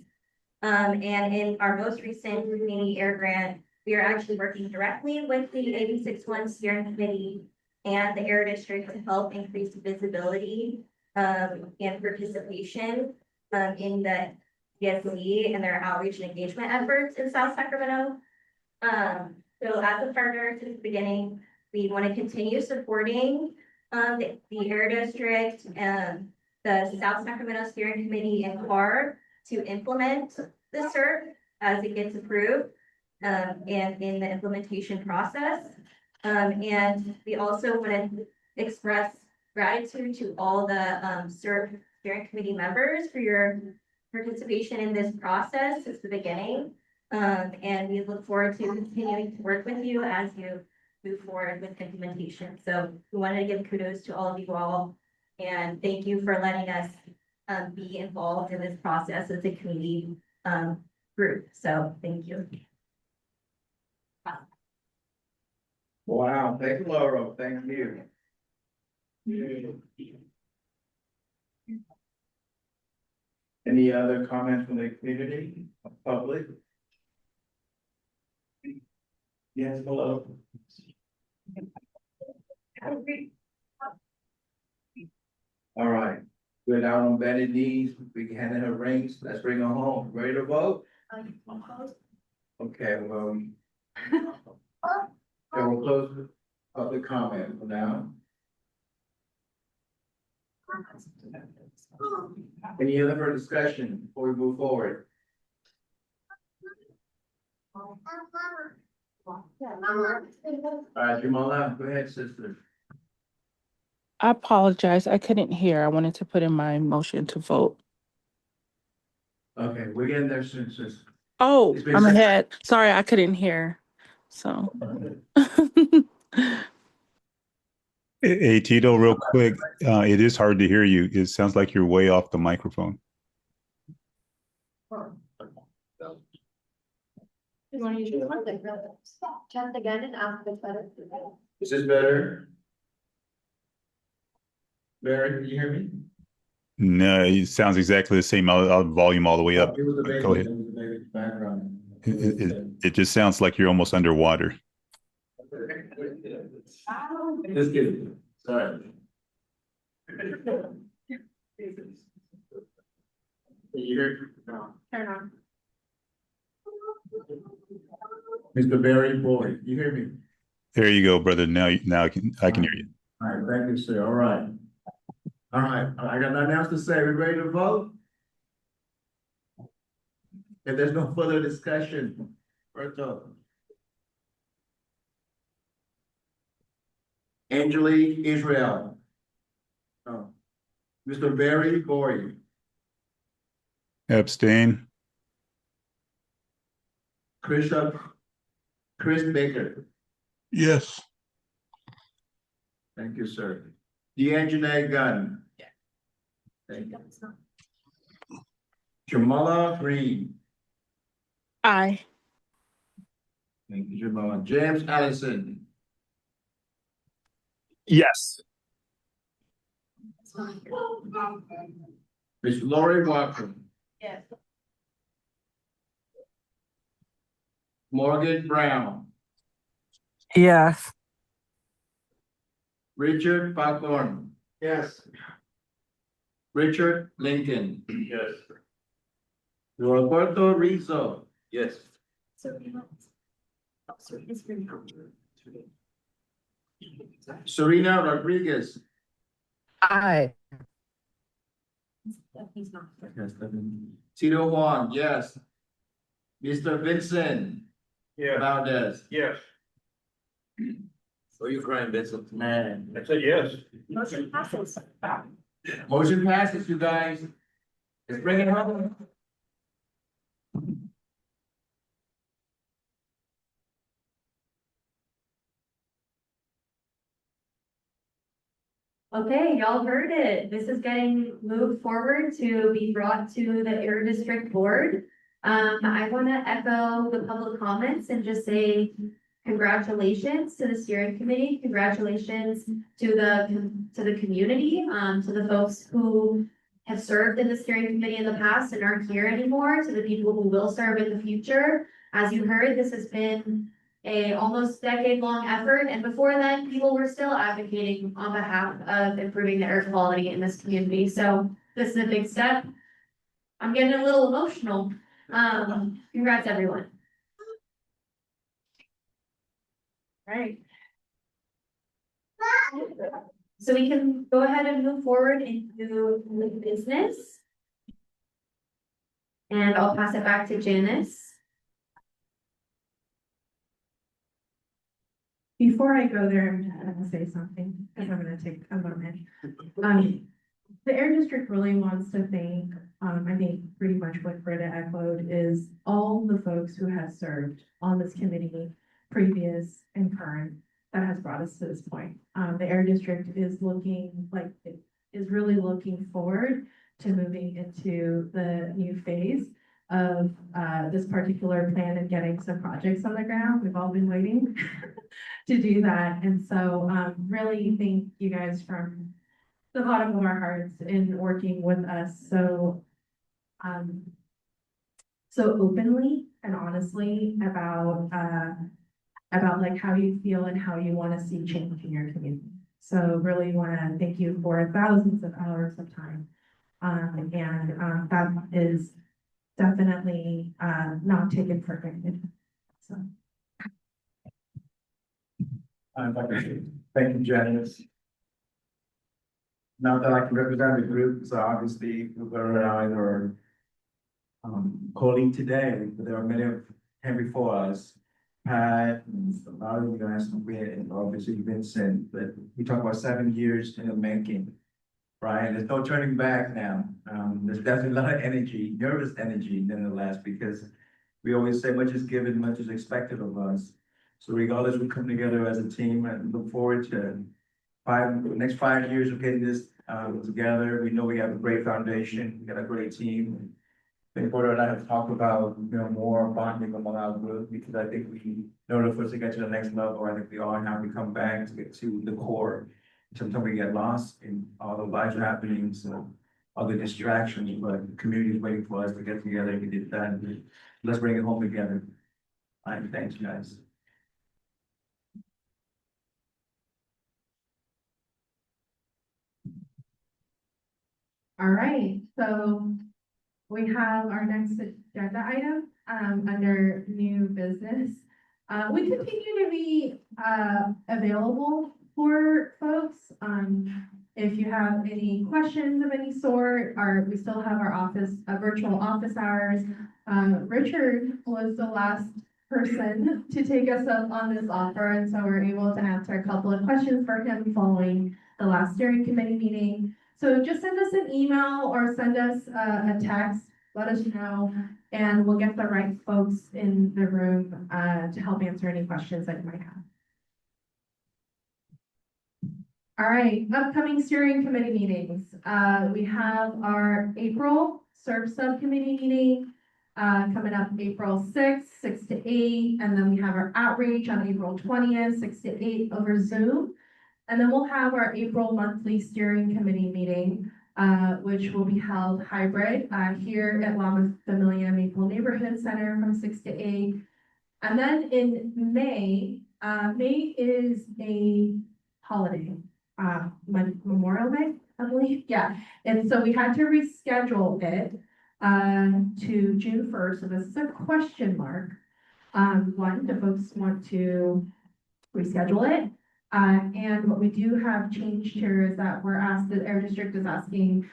And in our most recent community air grant, we are actually working directly with the 861 steering committee and the air district to help increase visibility and participation in the DSC and their outreach and engagement efforts in South Sacramento. So as a partner since the beginning, we want to continue supporting the air district and the South Sacramento Steering Committee and CAR to implement the SERP as it gets approved and in the implementation process. And we also want to express gratitude to all the SERP Steering Committee members for your participation in this process since the beginning. And we look forward to continuing to work with you as you move forward with implementation. So we wanted to give kudos to all of you all and thank you for letting us be involved in this process as a community group. So thank you. Wow, thank you, Laurel. Thank you. Any other comments from the community, public? Yes, hello. All right, we're down on bended knees, we can hand her rings, let's bring her home, ready to vote? Okay, well. So we'll close the public comment for now. Any other further discussion before we move forward? All right, Jamala, go ahead, sister. I apologize. I couldn't hear. I wanted to put in my motion to vote. Okay, we're getting there soon, sis. Oh, It's been I'm said. ahead. Sorry, I couldn't hear. So. Hey, Tito, real quick, it is hard to hear you. It sounds like you're way off the microphone. You want to use your one thing, really? Check again and ask if it's better. Is this better? Barry, can you hear me? No, it sounds exactly the same. I'll volume all the way up. It was the baby, Go ahead. it was the baby background. It just sounds like you're almost underwater. Just kidding, sorry. You hear? No. Turn on. Mr. Barry Boyd, you hear me? There you go, brother. Now I can hear you. All right, thank you, sir. All right. All right, I got nothing else to say. We ready to vote? If there's no further discussion, Berto. Angelique Israel. No. Mr. Barry Boyd. Abstain. Chris Baker. Yes. Thank you, sir. D'Angelo Gunn. Thank you. Jamala Green. Aye. Thank you, Jamala. James Allison. Yes. Miss Lori Walker. Yes. Morgan Brown. Yes. Richard Falcon. Yes. Richard Lincoln. Yes. Roberto Rizzo. Yes. Serena Rodriguez. Aye. He's not. Yes, Tito Juan, yes. Mr. Vincent Yeah. Valdez. Yes. Are you crying, Vincent? Man. I said yes. Motion passes. Motion passes, you guys. Let's bring it home. Okay, y'all heard it. This is getting moved forward to be brought to the Air District Board. I want to echo the public comments and just say congratulations to the steering committee. Congratulations to the community, to the folks who have served in the steering committee in the past and aren't here anymore, to the people who will serve in the future. As you heard, this has been a almost decade-long effort, and before then, people were still advocating on behalf of improving the air quality in this community. So this is a big step. I'm getting a little emotional. Congrats, everyone. Right. So we can go ahead and move forward into the business. And I'll pass it back to Janice. Before I go there, I'm gonna say something, because I'm gonna take a moment. The Air District really wants to thank, I think pretty much what Britta echoed is all the folks who have served on this committee, previous and current, that has brought us to this point. The Air District is really looking forward to moving into the new phase of this particular plan and getting some projects on the ground. We've all been waiting to do that. And so really thank you guys from the bottom of our hearts in working with us so openly and honestly about like how you feel and how you want to see change in your community. So really want to thank you for thousands of hours of time. That is definitely not taken for granted. So. Thank you, Janice. Now that I can represent the group, so obviously Roberta and I are calling today, but there are many of him before us. Pat and a lot of you guys, and obviously Vincent, but we talk about 7 years in the making. Right, there's no turning back now. There's definitely a lot of energy, nervous energy nonetheless, because we always say much is given, much is expected of us. So regardless, we come together as a team and look forward to the next 5 years of getting this together. We know we have a great foundation, we got a great team. think Bodo and I have talked about, more bonding among our group, because I think we, in order for us to get to the next level, I think we all have to come back to get to the core. Sometimes we get lost in all the life happenings and other distractions, but the community is waiting for us to get together and get it done. Let's bring it home together. Thanks, guys. All right, so we have our next agenda item, under new business. We continue to be, available for folks. If you have any questions of any sort, we still have our office, virtual office hours. Richard was the last person to take us up on this offer, and so we're able to answer a couple of questions for him following the last steering committee meeting. So just send us an email or send us a text, let us know, and we'll get the right folks in the room to help answer any questions that you might have. All right, upcoming steering committee meetings. We have our April SERB subcommittee meeting coming up April 6th, 6 to 8, and then we have our outreach on April 20th, 6 to 8 over Zoom. And then we'll have our April monthly steering committee meeting, which will be held hybrid here at La Familia Maple Neighborhood Center from 6 to 8. And then in May, May is a holiday, Memorial Day, I believe. Yeah, and so we had to reschedule it to June 1st. So this is a question mark. One, do folks want to reschedule it? And what we do have changed here is that the Air District is asking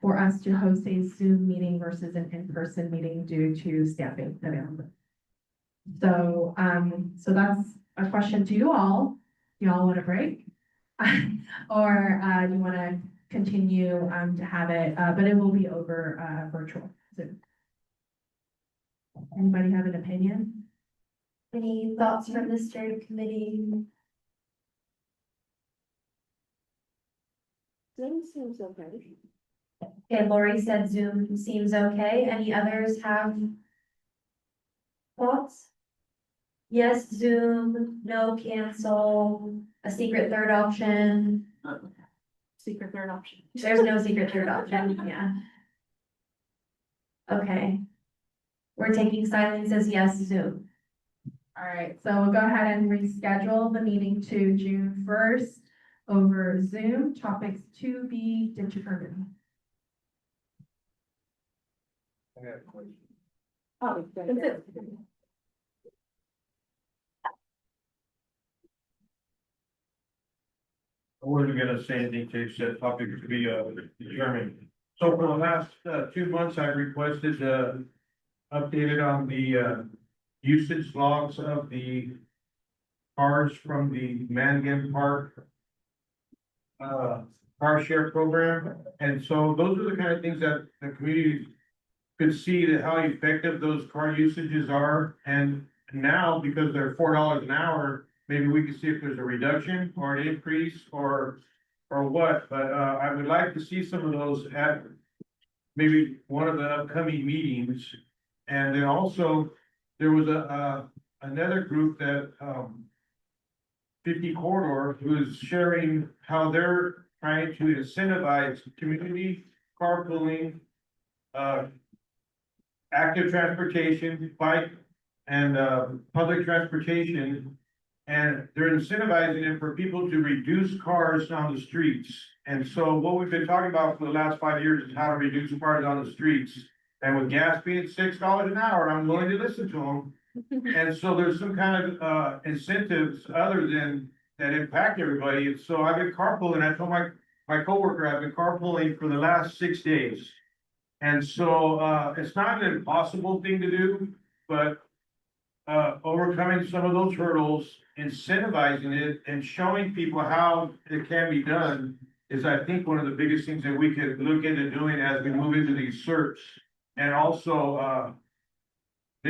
for us to host a Zoom meeting versus an in-person meeting due to staffing availability. So, so that's a question to you all. Do you all want a break? Or do you want to continue to have it, but it will be over virtual Zoom. Anybody have an opinion? Any thoughts from the steering committee? Zoom seems okay. Okay, Lori said Zoom seems okay. Any others have thoughts? Yes, Zoom, no, cancel, a secret third option. Secret third option. There's no secret third option, yeah. Okay. We're taking silence as yes, Zoom. All right, so we'll go ahead and reschedule the meeting to June 1st over Zoom, topics to be determined. I got a question. Oh, That's it. I wasn't gonna say anything to said topic to be determined. So for the last 2 months, I've requested updated on the usage logs of the cars from the Mangan Park car share program. And so those are the kind of things that the community could see that how effective those car usages are. And now, because they're $4 an hour, maybe we can see if there's a reduction or an increase or what. But I would like to see some of those at maybe one of the upcoming meetings. And then also, there was another group that 50 Corridor, who is sharing how they're trying to incentivize community carpooling, active transportation, bike, and public transportation. And they're incentivizing it for people to reduce cars on the streets. And so what we've been talking about for the last 5 years is how to reduce cars on the streets. And with gas being $6 an hour, I'm willing to listen to them. And so there's some kind of incentives other than that impact everybody. And so I've been carpooling. I told my coworker I've been carpooling for the last 6 days. And so it's not an impossible thing to do, but overcoming some of those hurdles, incentivizing it, and showing people how it can be done is, I think, one of the biggest things that we could look into doing as we move into these certs. And also, I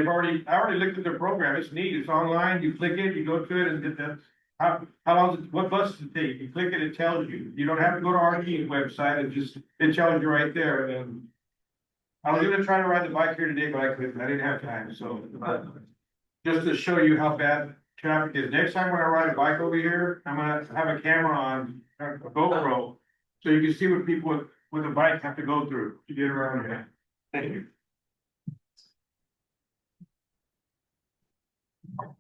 already looked at their program. It's neat. It's online. You click it, you go to it, and get the how long is it, what bus does it take? You click it, it tells you. You don't have to go to our team website. It tells you right there. And I was gonna try to ride the bike here today, but I couldn't, I didn't have time, so. Just to show you how bad traffic is, next time when I ride a bike over here, I'm gonna have a camera on, a GoPro. So you can see what people with a bike have to go through to get around here. Thank you.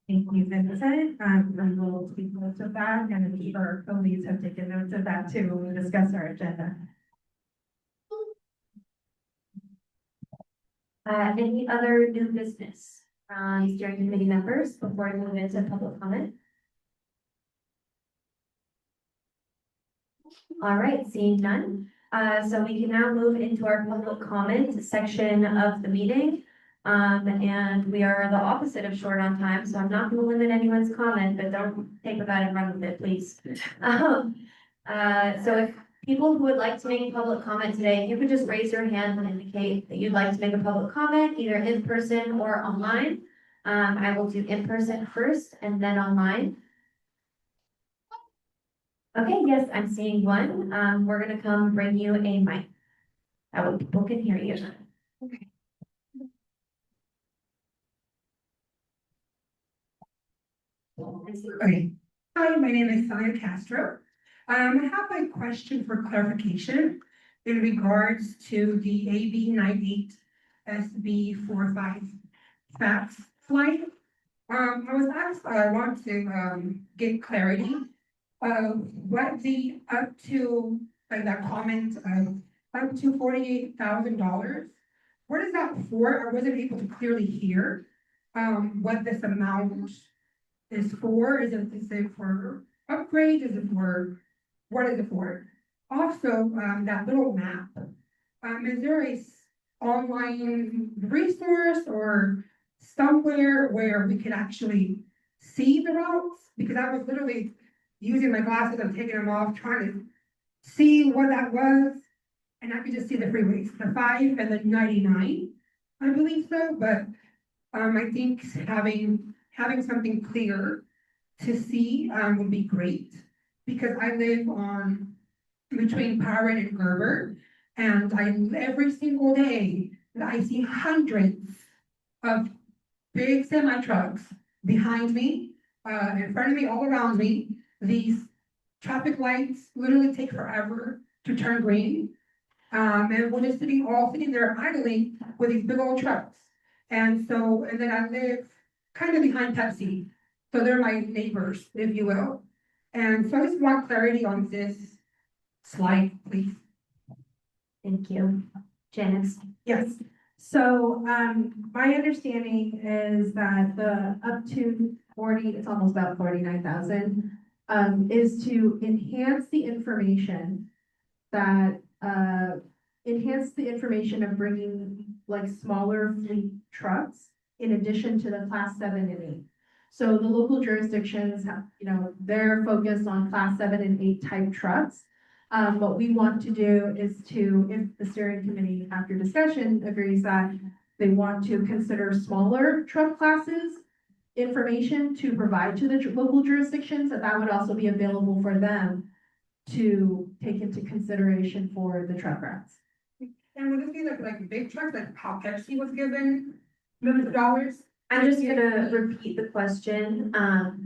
Thank you, Vincent. And we'll take notes of that, and I'm sure our colleagues have taken notes of that too when we discuss our agenda. Any other new business from steering committee members before we move into public comment? All right, seeing none. So we can now move into our public comment section of the meeting. And we are the opposite of short on time, so I'm not gonna limit anyone's comment, but don't take that and run with it, please. So if people who would like to make public comment today, you could just raise your hand and indicate that you'd like to make a public comment, either in person or online. I will do in person first and then online. Okay, yes, I'm seeing one. We're gonna come bring you a mic. That way people can hear you. Okay. Okay. Hi, my name is Sonia Castro. I have a question for clarification in regards to the AB 98 SB 45 FAPS flight. I was asked, I want to get clarity of what the up to, like that comment of up to $48,000. What is that for? I wasn't able to clearly hear what this amount is for. Is it for upgrade? Is it for, what is it for? Also, that little map, is there a online resource or somewhere where we can actually see the routes? Because I was literally using my glasses and taking them off, trying to see what that was. And I could just see the freeways, the 5 and the 99, I believe so, but I think having something clear to see would be great, because I live on between Powron and Gerber, and every single day I see hundreds of big semi trucks behind me, in front of me, all around me. These traffic lights literally take forever to turn green, and we're just all sitting there idling with these big old trucks. And then I live kind of behind Pepsi. So they're my neighbors, if you will. And so I just want clarity on this slide, please. Thank you. Janice? Yes, so, my understanding is that the up to 40, it's almost about 49,000, is to enhance the information that, enhance the information of bringing like smaller fleet trucks in addition to the class 7 and 8. So the local jurisdictions have, they're focused on class 7 and 8 type trucks. What we want to do is if the steering committee after discussion agrees that they want to consider smaller truck classes information to provide to the local jurisdictions, that would also be available for them to take into consideration for the truck routes. And would it be like big trucks, like how Pepsi was given millions of dollars? I'm just gonna repeat the question,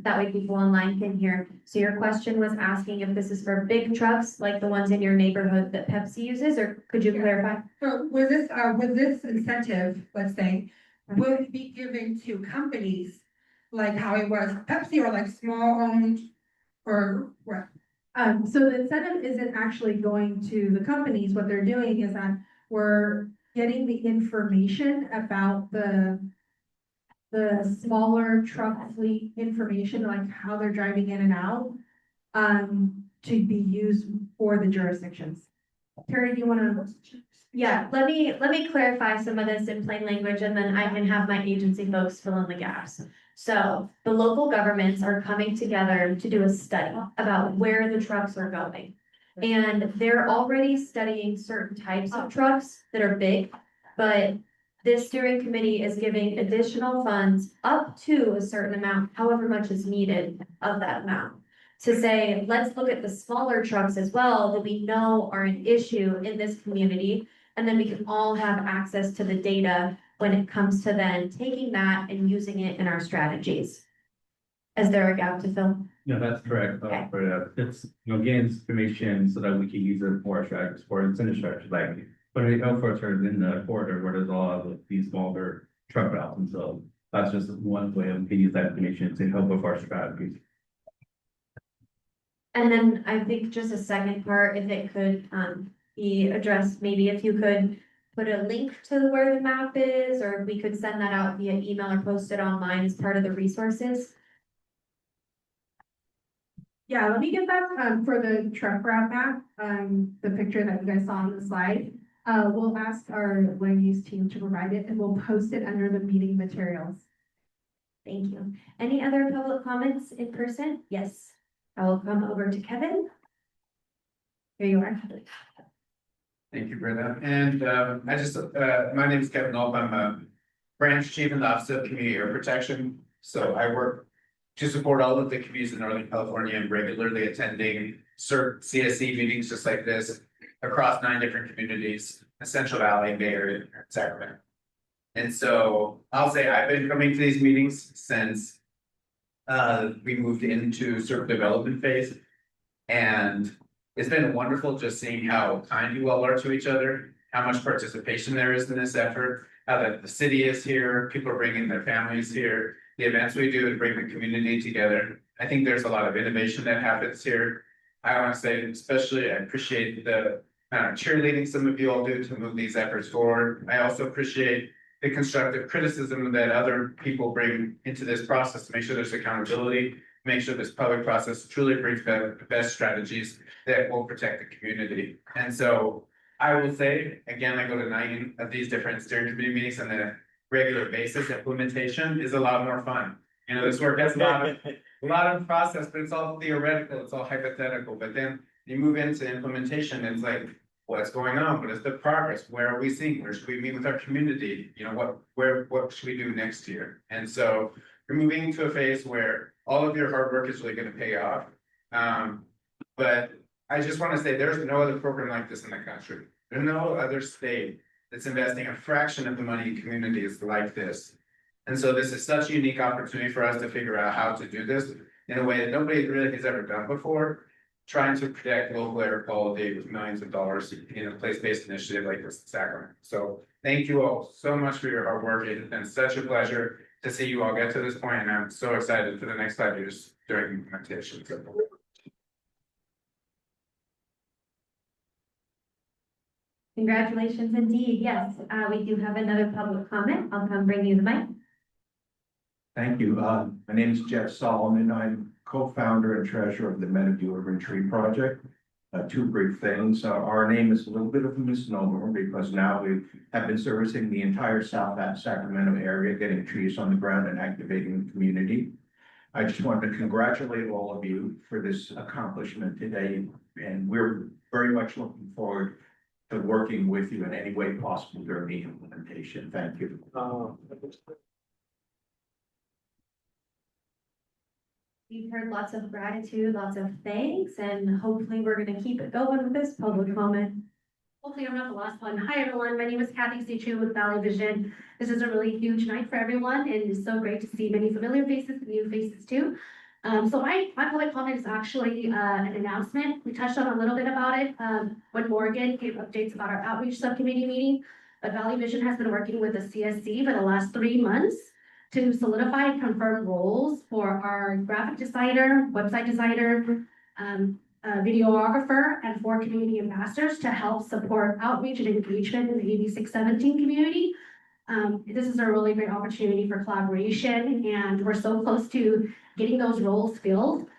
that way people online can hear. So your question was asking if this is for big trucks, like the ones in your neighborhood that Pepsi uses, or could you clarify? So with this incentive, let's say, will it be given to companies like how it was Pepsi, or like small owned, or what? So the incentive isn't actually going to the companies. What they're doing is that we're getting the information about the smaller truck fleet information, like how they're driving in and out, to be used for the jurisdictions. Terry, do you wanna? Yeah, let me clarify some of this in plain language, and then I can have my agency folks fill in the gaps. So the local governments are coming together to do a study about where the trucks are going. And they're already studying certain types of trucks that are big, but this steering committee is giving additional funds up to a certain amount, however much is needed of that amount. To say, let's look at the smaller trucks as well that we know are an issue in this community. And then we can all have access to the data when it comes to then taking that and using it in our strategies. Is there a gap to fill? No, that's correct. Okay. But it's, gain information so that we can use it for our strategies, for incentive strategies, like when we go for in the corridor where there's a lot of these smaller truck routes. And so that's just one way we can use that information to help with our strategies. And then I think just a second part, if it could be addressed, maybe if you could put a link to where the map is, or if we could send that out via email or post it online as part of the resources. Yeah, let me get that, for the truck route map, the picture that you guys saw on the slide. We'll ask our land use team to provide it and we'll post it under the meeting materials. Thank you. Any other public comments in person? Yes, I will come over to Kevin. Here you are. Thank you, Brenda. And I just, my name is Kevin Ulp. I'm a branch chief in the Office of Community Air Protection. So I work to support all of the communities in Northern California and regularly attending CERT CSE meetings just like this across 9 different communities, the Central Valley, Bay Area, and Sacramento. And so I'll say I've been coming to these meetings since we moved into sort of development phase. And it's been wonderful just seeing how kind you all are to each other, how much participation there is in this effort, how that the city is here, people are bringing their families here, the events we do to bring the community together. I think there's a lot of innovation that happens here. I want to say especially I appreciate the cheerleading some of you all do to move these efforts forward. I also appreciate the constructive criticism that other people bring into this process to make sure there's accountability, make sure this public process truly brings the best strategies that will protect the community. And so I will say, again, I go to 9 of these different steering committee meetings on a regular basis. Implementation is a lot more fun. This work has a lot of process, but it's all theoretical, it's all hypothetical. But then you move into implementation, it's like, what's going on? What is the progress? Where are we seeing? Where should we meet with our community? What should we do next year? And so we're moving into a phase where all of your hard work is really going to pay off. But I just want to say there's no other program like this in the country. There's no other state that's investing a fraction of the money in communities like this. And so this is such a unique opportunity for us to figure out how to do this in a way that nobody really has ever done before, trying to protect local air quality with millions of dollars in a place-based initiative like this in Sacramento. So thank you all so much for your hard work. It has been such a pleasure to see you all get to this point, and I'm so excited for the next 5 years during implementation. So. Congratulations indeed. Yes, we do have another public comment. I'll come bring you the mic. Thank you. My name is Jeff Solomon. I'm co-founder and treasurer of the Meadowview Urban Tree Project. 2 brief things. Our name is a little bit of a misnomer because now we have been servicing the entire South Sacramento area, getting trees on the ground and activating the community. I just wanted to congratulate all of you for this accomplishment today, and we're very much looking forward to working with you in any way possible during the implementation. Thank you. We've heard lots of gratitude, lots of thanks, and hopefully we're going to keep it going with this public comment. Hopefully I'm not the last one. Hi, everyone. My name is Kathy Sichu with Valley Vision. This is a really huge night for everyone, and it's so great to see many familiar faces and new faces too. So my public comment is actually an announcement. We touched on a little bit about it when Morgan gave updates about our outreach subcommittee meeting. But Valley Vision has been working with the CSC for the last 3 months to solidify and confirm roles for our graphic designer, website designer, videographer, and 4 community ambassadors to help support outreach and engagement in the AB 617 community. This is a really great opportunity for collaboration, and we're so close to getting those roles filled.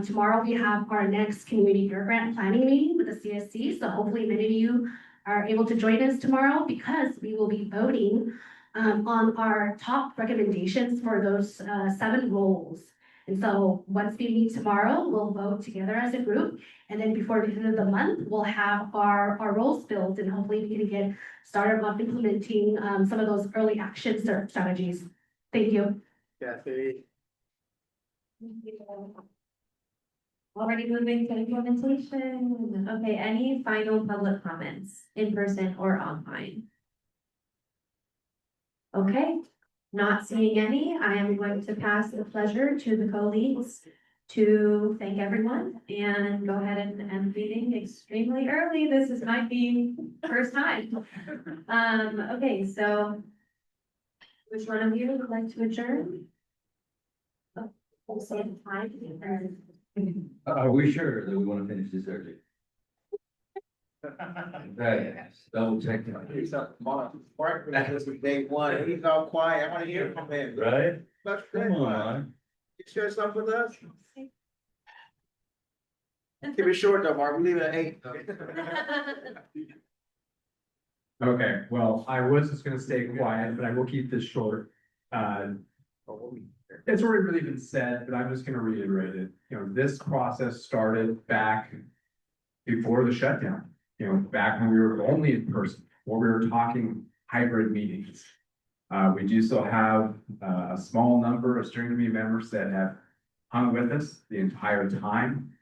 Tomorrow we have our next community air grant planning meeting with the CSC, so hopefully many of you are able to join us tomorrow because we will be voting on our top recommendations for those 7 roles. And so once we meet tomorrow, we'll vote together as a group. And then before the end of the month, we'll have our roles filled, and hopefully we can get started on implementing some of those early action strategies. Thank you. Kathy. Already moving to implementation. Okay, any final public comments in person or online? Okay, not seeing any, I am going to pass the pleasure to the co-leads to thank everyone and go ahead and end the meeting extremely early. This is might be first time. Okay, so which one of you would like to adjourn? Oh, we'll say the time. Are we sure that we want to finish this early? Right, double check. He's up, Mark was with day one, he's all quiet, I wanna hear from him. Right? Let's Come on. You share something with us? Keep it short though, Mark, we leave it at 8. Okay, well, I was just gonna stay quiet, but I will keep this short. It's already really been said, but I'm just gonna reiterate it. You know, this process started back before the shutdown. You know, back when we were only in person, or we were talking hybrid meetings. We do still have a small number of steering committee members that have hung with us the entire time.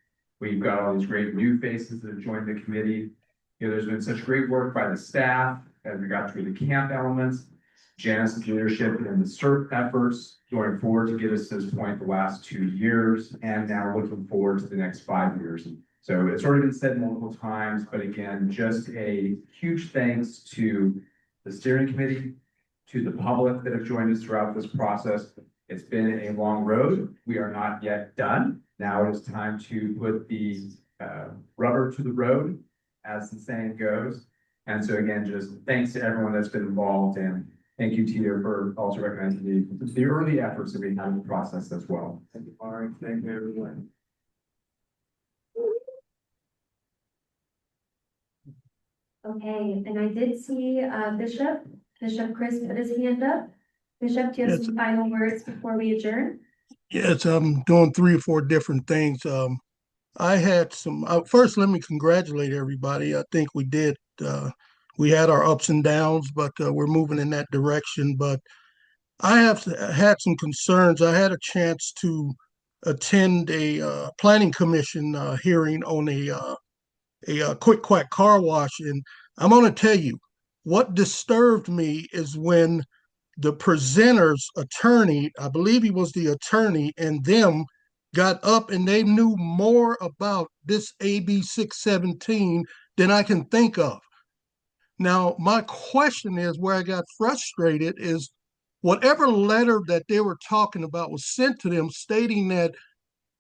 We've got all these great new faces that have joined the committee. You know, there's been such great work by the staff as we got through the camp elements. Janice's leadership and the CERT efforts going forward to get us to this point the last 2 years, and now looking forward to the next 5 years. So it's already been said multiple times, but again, just a huge thanks to the steering committee, to the public that have joined us throughout this process. It's been a long road. We are not yet done. Now it is time to put the rubber to the road, as the saying goes. And so again, just thanks to everyone that's been involved, and thank you, Tito, for also recognizing the early efforts that we had in the process as well. Thank you, Mark, thank you, everyone. Okay, and I did see Bishop Chris put his hand up. Bishop, do you have some final words before we adjourn? Yes, I'm doing 3 or 4 different things. I had some, first, let me congratulate everybody. I think we did, we had our ups and downs, but we're moving in that direction. But I have had some concerns. I had a chance to attend a planning commission hearing on a Quick Quack car wash. And I'm going to tell you, what disturbed me is when the presenter's attorney, I believe he was the attorney, and them got up and they knew more about this AB 617 than I can think of. Now, my question is, where I got frustrated is whatever letter that they were talking about was sent to them stating that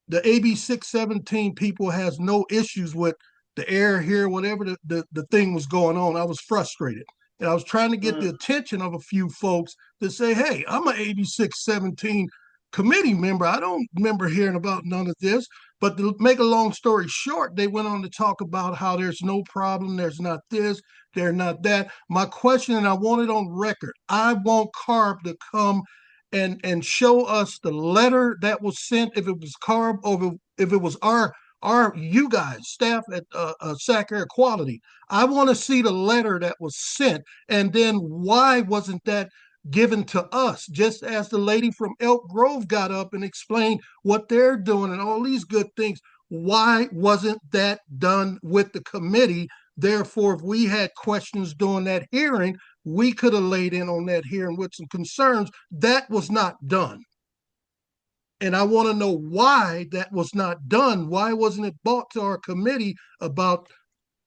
the AB 617 people has no issues with the air here, whatever the thing was going on. I was frustrated. And I was trying to get the attention of a few folks to say, hey, I'm an 8617 committee member. I don't remember hearing about none of this. But to make a long story short, they went on to talk about how there's no problem, there's not this, there's not that. My question, and I want it on record, I want CARB to come and show us the letter that was sent, if it was CARB or if it was our you guys, staff at SAC Air Quality. I want to see the letter that was sent, and then why wasn't that given to us? Just as the lady from Elk Grove got up and explained what they're doing and all these good things, why wasn't that done with the committee? Therefore, if we had questions during that hearing, we could have laid in on that hearing with some concerns. That was not done. And I want to know why that was not done. Why wasn't it brought to our committee about,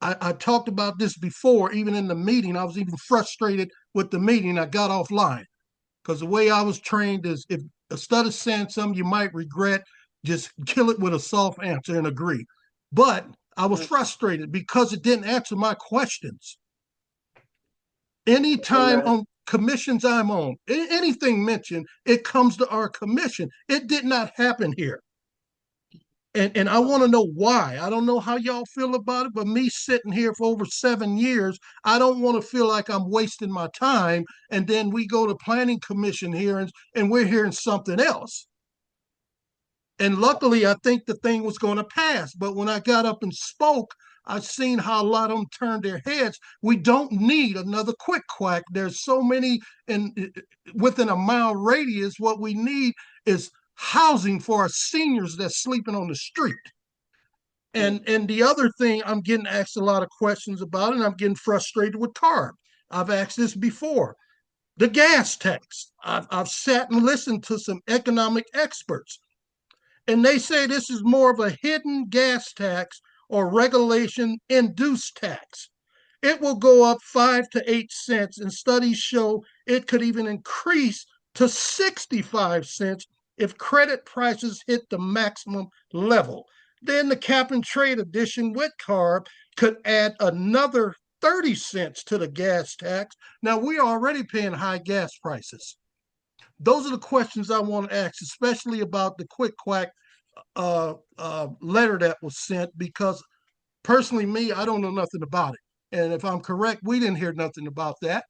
I talked about this before, even in the meeting. I was even frustrated with the meeting. I got offline because the way I was trained is if instead of saying something you might regret, just kill it with a soft answer and agree. But I was frustrated because it didn't answer my questions. Anytime on commissions I'm on, anything mentioned, it comes to our commission. It did not happen here. And I want to know why. I don't know how y'all feel about it, but me sitting here for over 7 years, I don't want to feel like I'm wasting my time. And then we go to planning commission hearings and we're hearing something else. And luckily, I think the thing was going to pass. But when I got up and spoke, I've seen how a lot of them turned their heads. We don't need another Quick Quack. There's so many, and within a mile radius, what we need is housing for our seniors that's sleeping on the street. And the other thing I'm getting asked a lot of questions about, and I'm getting frustrated with CARB. I've asked this before. The gas tax. I've sat and listened to some economic experts, and they say this is more of a hidden gas tax or regulation induced tax. It will go up 5 to 8 cents, and studies show it could even increase to 65 cents if credit prices hit the maximum level. Then the cap and trade addition with CARB could add another 30 cents to the gas tax. Now, we're already paying high gas prices. Those are the questions I want to ask, especially about the quick quack letter that was sent, because personally, me, I don't know nothing about it. And if I'm correct, we didn't hear nothing about that.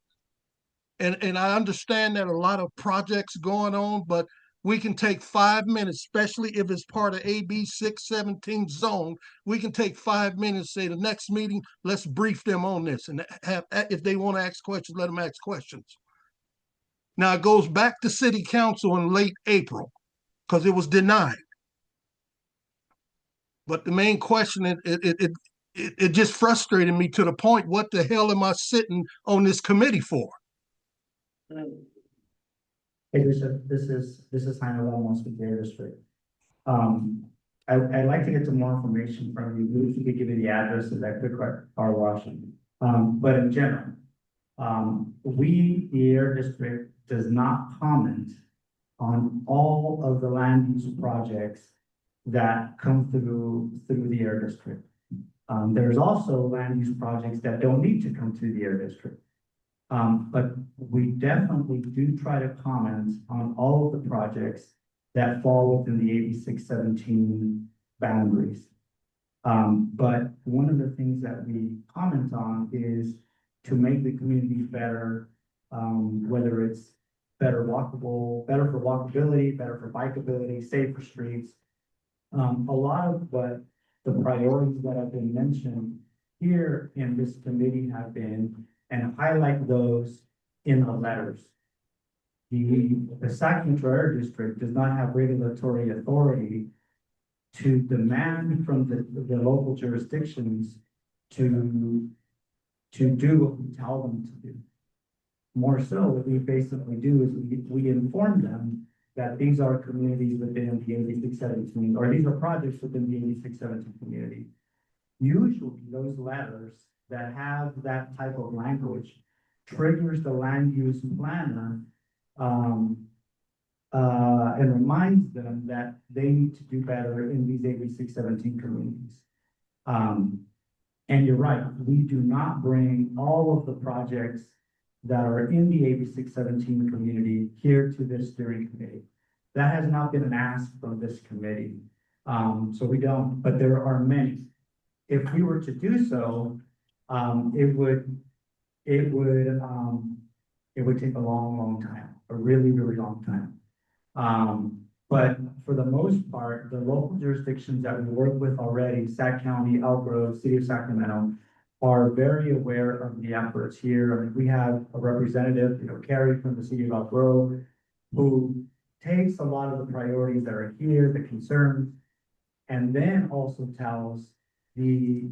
And I understand that a lot of projects going on, but we can take 5 minutes, especially if it's part of AB 617 zone. We can take 5 minutes, say the next meeting, let's brief them on this, and have, if they want to ask questions, let them ask questions. Now it goes back to city council in late April because it was denied. But the main question, it just frustrated me to the point, what the hell am I sitting on this committee for? Hey, Bishop, this is Jaime Ramos with the Air District. I'd like to get some more information from you. Maybe if you could give me the address of that quick car wash. But in general, we, the Air District, does not comment on all of the land use projects that come through the Air District. There's also land use projects that don't need to come through the Air District. But we definitely do try to comment on all of the projects that fall within the AB 617 boundaries. But one of the things that we comment on is to make the communities better, whether it's better for walkability, better for bikeability, safer streets. A lot of what the priorities that have been mentioned here in this committee have been, and highlight those in the letters. The Sacramento Air District does not have regulatory authority to demand from the local jurisdictions to do what we tell them to do. More so, what we basically do is we inform them that these are communities within the AB 617, or these are projects within the AB 617 community. Usually those letters that have that type of language triggers the land use planner and reminds them that they need to do better in these AB 617 communities. And you're right, we do not bring all of the projects that are in the AB 617 community here to this steering committee. That has not been an ask from this committee. So we don't, but there are many. If we were to do so, it would take a long time, a really long time. But for the most part, the local jurisdictions that we work with already, Sac County, Elk Grove, City of Sacramento, are very aware of the efforts here. I mean, we have a representative, Carrie from the City of Elk Grove, who takes a lot of the priorities that are here, the concerns, and then also tells the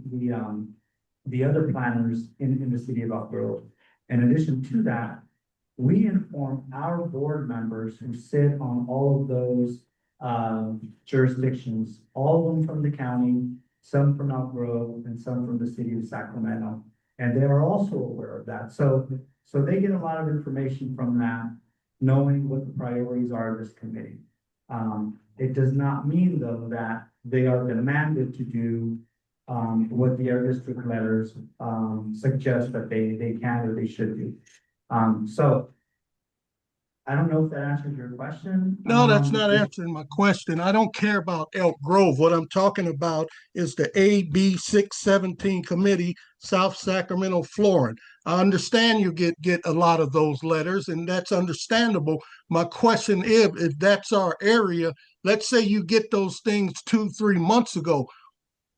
other planners in the City of Elk Grove. In addition to that, we inform our board members who sit on all of those jurisdictions, all of them from the county, some from Elk Grove, and some from the City of Sacramento. And they are also aware of that. So they get a lot of information from that, knowing what the priorities are of this committee. It does not mean, though, that they are demanded to do what the Air District letters suggest that they can or they should do. So I don't know if that answers your question. No, that's not answering my question. I don't care about Elk Grove. What I'm talking about is the AB 617 committee, South Sacramento, Florida. I understand you get a lot of those letters, and that's understandable. My question is, if that's our area, let's say you get those things 2-3 months ago,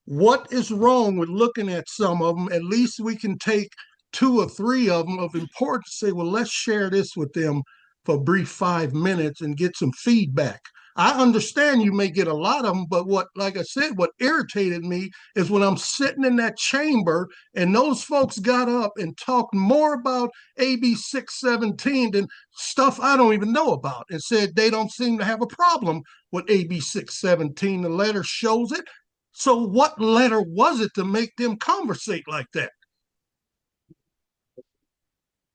what is wrong with looking at some of them? At least we can take 2 or 3 of them of importance, say, well, let's share this with them for a brief 5 minutes and get some feedback. I understand you may get a lot of them, but what, like I said, what irritated me is when I'm sitting in that chamber and those folks got up and talked more about AB 617 than stuff I don't even know about, and said they don't seem to have a problem with AB 617. The letter shows it. So what letter was it to make them conversate like that?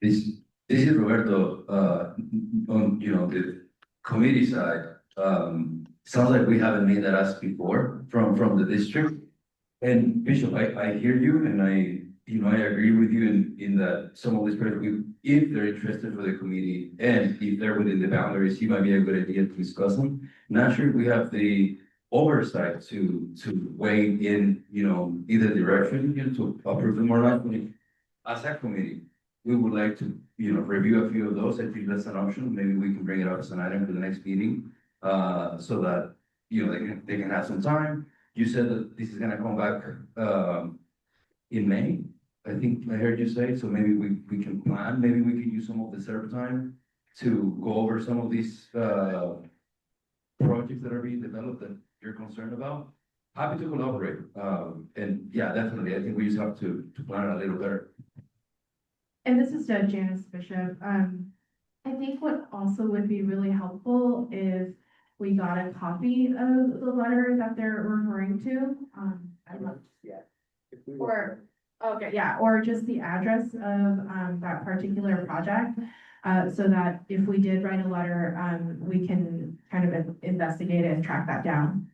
This is Roberto, on, the committee side, sounds like we haven't made that ask before from the district. And Bishop, I hear you, and I agree with you in that some of these projects, if they're interested for the committee and if they're within the boundaries, it might be a good idea to discuss them. Not sure if we have the oversight to weigh in, either direction, to approve them or not. As a committee, we would like to, review a few of those. I think that's an option. Maybe we can bring it up as an item for the next meeting, so that, they can have some time. You said that this is gonna come back, in May, I think I heard you say, so maybe we can plan, maybe we can use some of the serve time to go over some of these, projects that are being developed that you're concerned about. Happy to collaborate, and yeah, definitely, I think we just have to plan it a little better. And this is Janice Bishop. I think what also would be really helpful if we got a copy of the letter that they're referring to. I'd love to see it. Or, okay, yeah, or just the address of that particular project. So that if we did write a letter, we can kind of investigate it and track that down.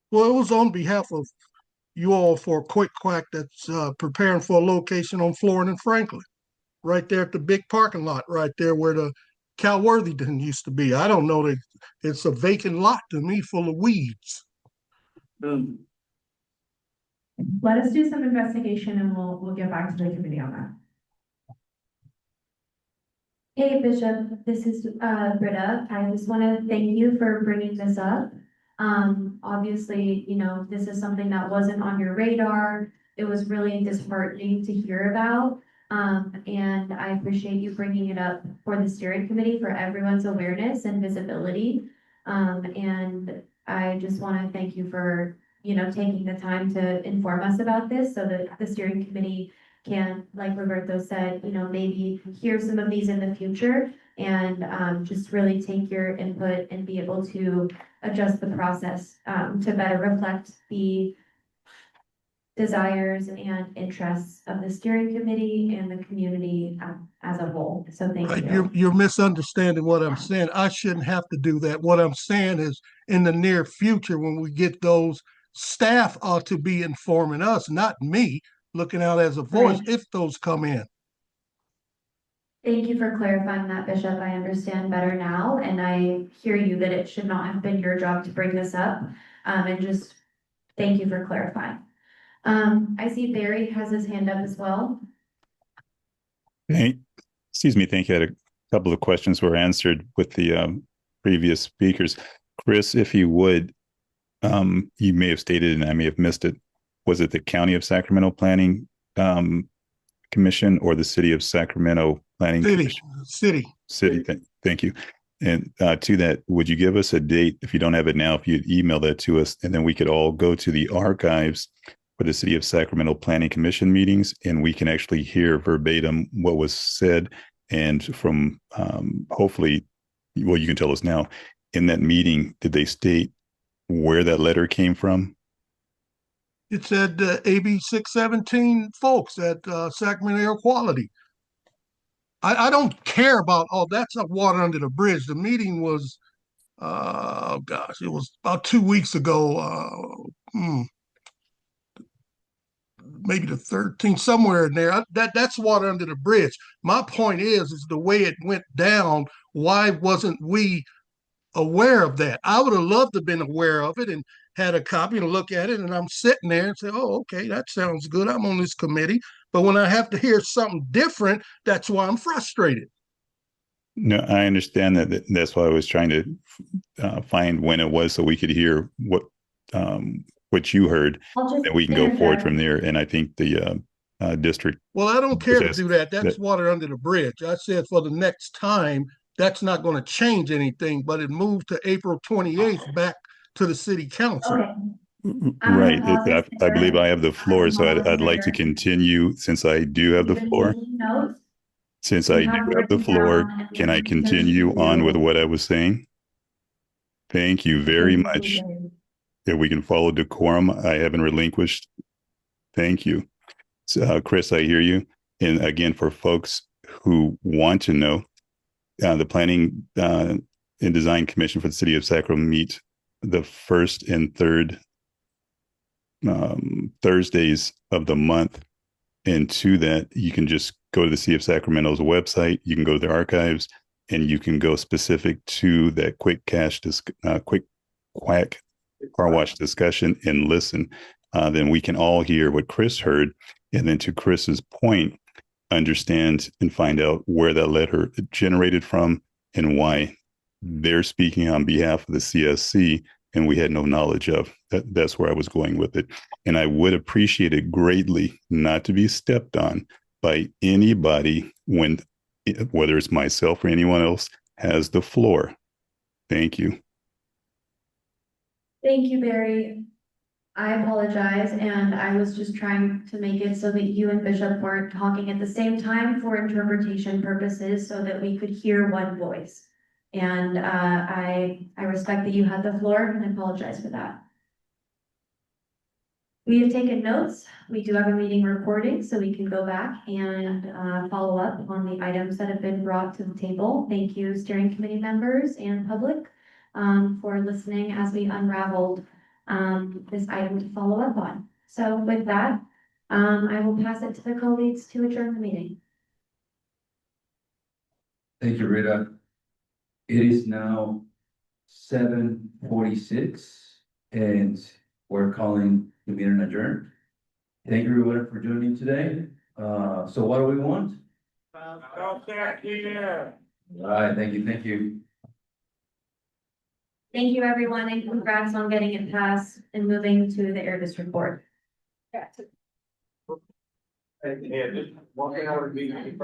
Well, it was on behalf of you all for Quick Quack that's preparing for a location on Florida and Franklin, right there at the big parking lot, right there where the Cal Worthington used to be. I don't know that it's a vacant lot to me full of weeds. Let us do some investigation and we'll get back to the committee on that. Hey Bishop, this is Britta. I just want to thank you for bringing this up. Obviously, this is something that wasn't on your radar. It was really disheartening to hear about. And I appreciate you bringing it up for the steering committee for everyone's awareness and visibility. And I just want to thank you for, taking the time to inform us about this so that the steering committee can, like Roberto said, maybe hear some of these in the future and just really take your input and be able to adjust the process to better reflect the desires and interests of the steering committee and the community as a whole. So thank you. You're misunderstanding what I'm saying. I shouldn't have to do that. What I'm saying is in the near future, when we get those, staff ought to be informing us, not me, looking out as a voice, if those come in. Thank you for clarifying that, Bishop. I understand better now, and I hear you that it should not have been your job to bring this up. And just thank you for clarifying. I see Barry has his hand up as well. Hey, excuse me, thank you. I had a couple of questions were answered with the previous speakers. Chris, if you would, you may have stated and I may have missed it. Was it the County of Sacramento Planning Commission or the City of Sacramento Planning Commission? City. Thank you. And to that, would you give us a date, if you don't have it now, if you'd email that to us, and then we could all go to the archives for the City of Sacramento Planning Commission meetings, and we can actually hear verbatim what was said. And from hopefully, well, you can tell us now, in that meeting, did they state where that letter came from? It said AB 617 folks at Sacramento Air Quality. I don't care about all that's not water under the bridge. The meeting was, gosh, it was about 2 weeks ago. Maybe the 13th, somewhere in there. That's water under the bridge. My point is the way it went down. Why wasn't we aware of that? I would have loved to have been aware of it and had a copy and look at it, and I'm sitting there and say, oh, okay, that sounds good. I'm on this committee. But when I have to hear something different, that's why I'm frustrated. No, I understand that. That's why I was trying to find when it was so we could hear what you heard, and we can go forward from there. And I think the district. Well, I don't care to do that. That's water under the bridge. I said for the next time that's not gonna change anything, but it moved to April 28th back to the city council. Okay. Right. apologize, I believe sir. I have the floor, so I'd like to Sir. continue since I do have the You've been floor. taking notes. Since You I do have have the written floor, down and can I research to continue on with do. what I was saying? Thank you very Thank you, much. Barry. If we can follow decorum, I haven't relinquished. Thank you. So, Chris, I hear you. And again, for folks who want to know, the Planning and Design Commission for the City of Sacramento meet the first and third Thursdays of the month. And to that, you can just go to the City of Sacramento's website. You can go to their archives, and you can go specific to that quick quack car wash discussion and listen. Then we can all hear what Chris heard, and then to Chris's point, understand and find out where that letter generated from and why they're speaking on behalf of the CSC, and we had no knowledge of. That's where I was going with it. And I would appreciate it greatly not to be stepped on by anybody when, whether it's myself or anyone else, has the floor. Thank you. Thank you, Barry. I apologize, and I was just trying to make it so that you and Bishop weren't talking at the same time for interpretation purposes so that we could hear one voice. And I respect that you had the floor and I apologize for that. We have taken notes. We do have a meeting recording, so we can go back and follow up on the items that have been brought to the table. Thank you, steering committee members and public, for listening as we unraveled this item to follow up on. So with that, I will pass it to the co-leads to adjourn the meeting. Thank you, Rita. It is now 7:46 and we're calling the meeting adjourned. Thank you, everyone, for joining today. So what do we want? All right, thank you, thank you. Thank you, everyone, and congrats on getting it passed and moving to the Air District Board. And just walking out of the meeting.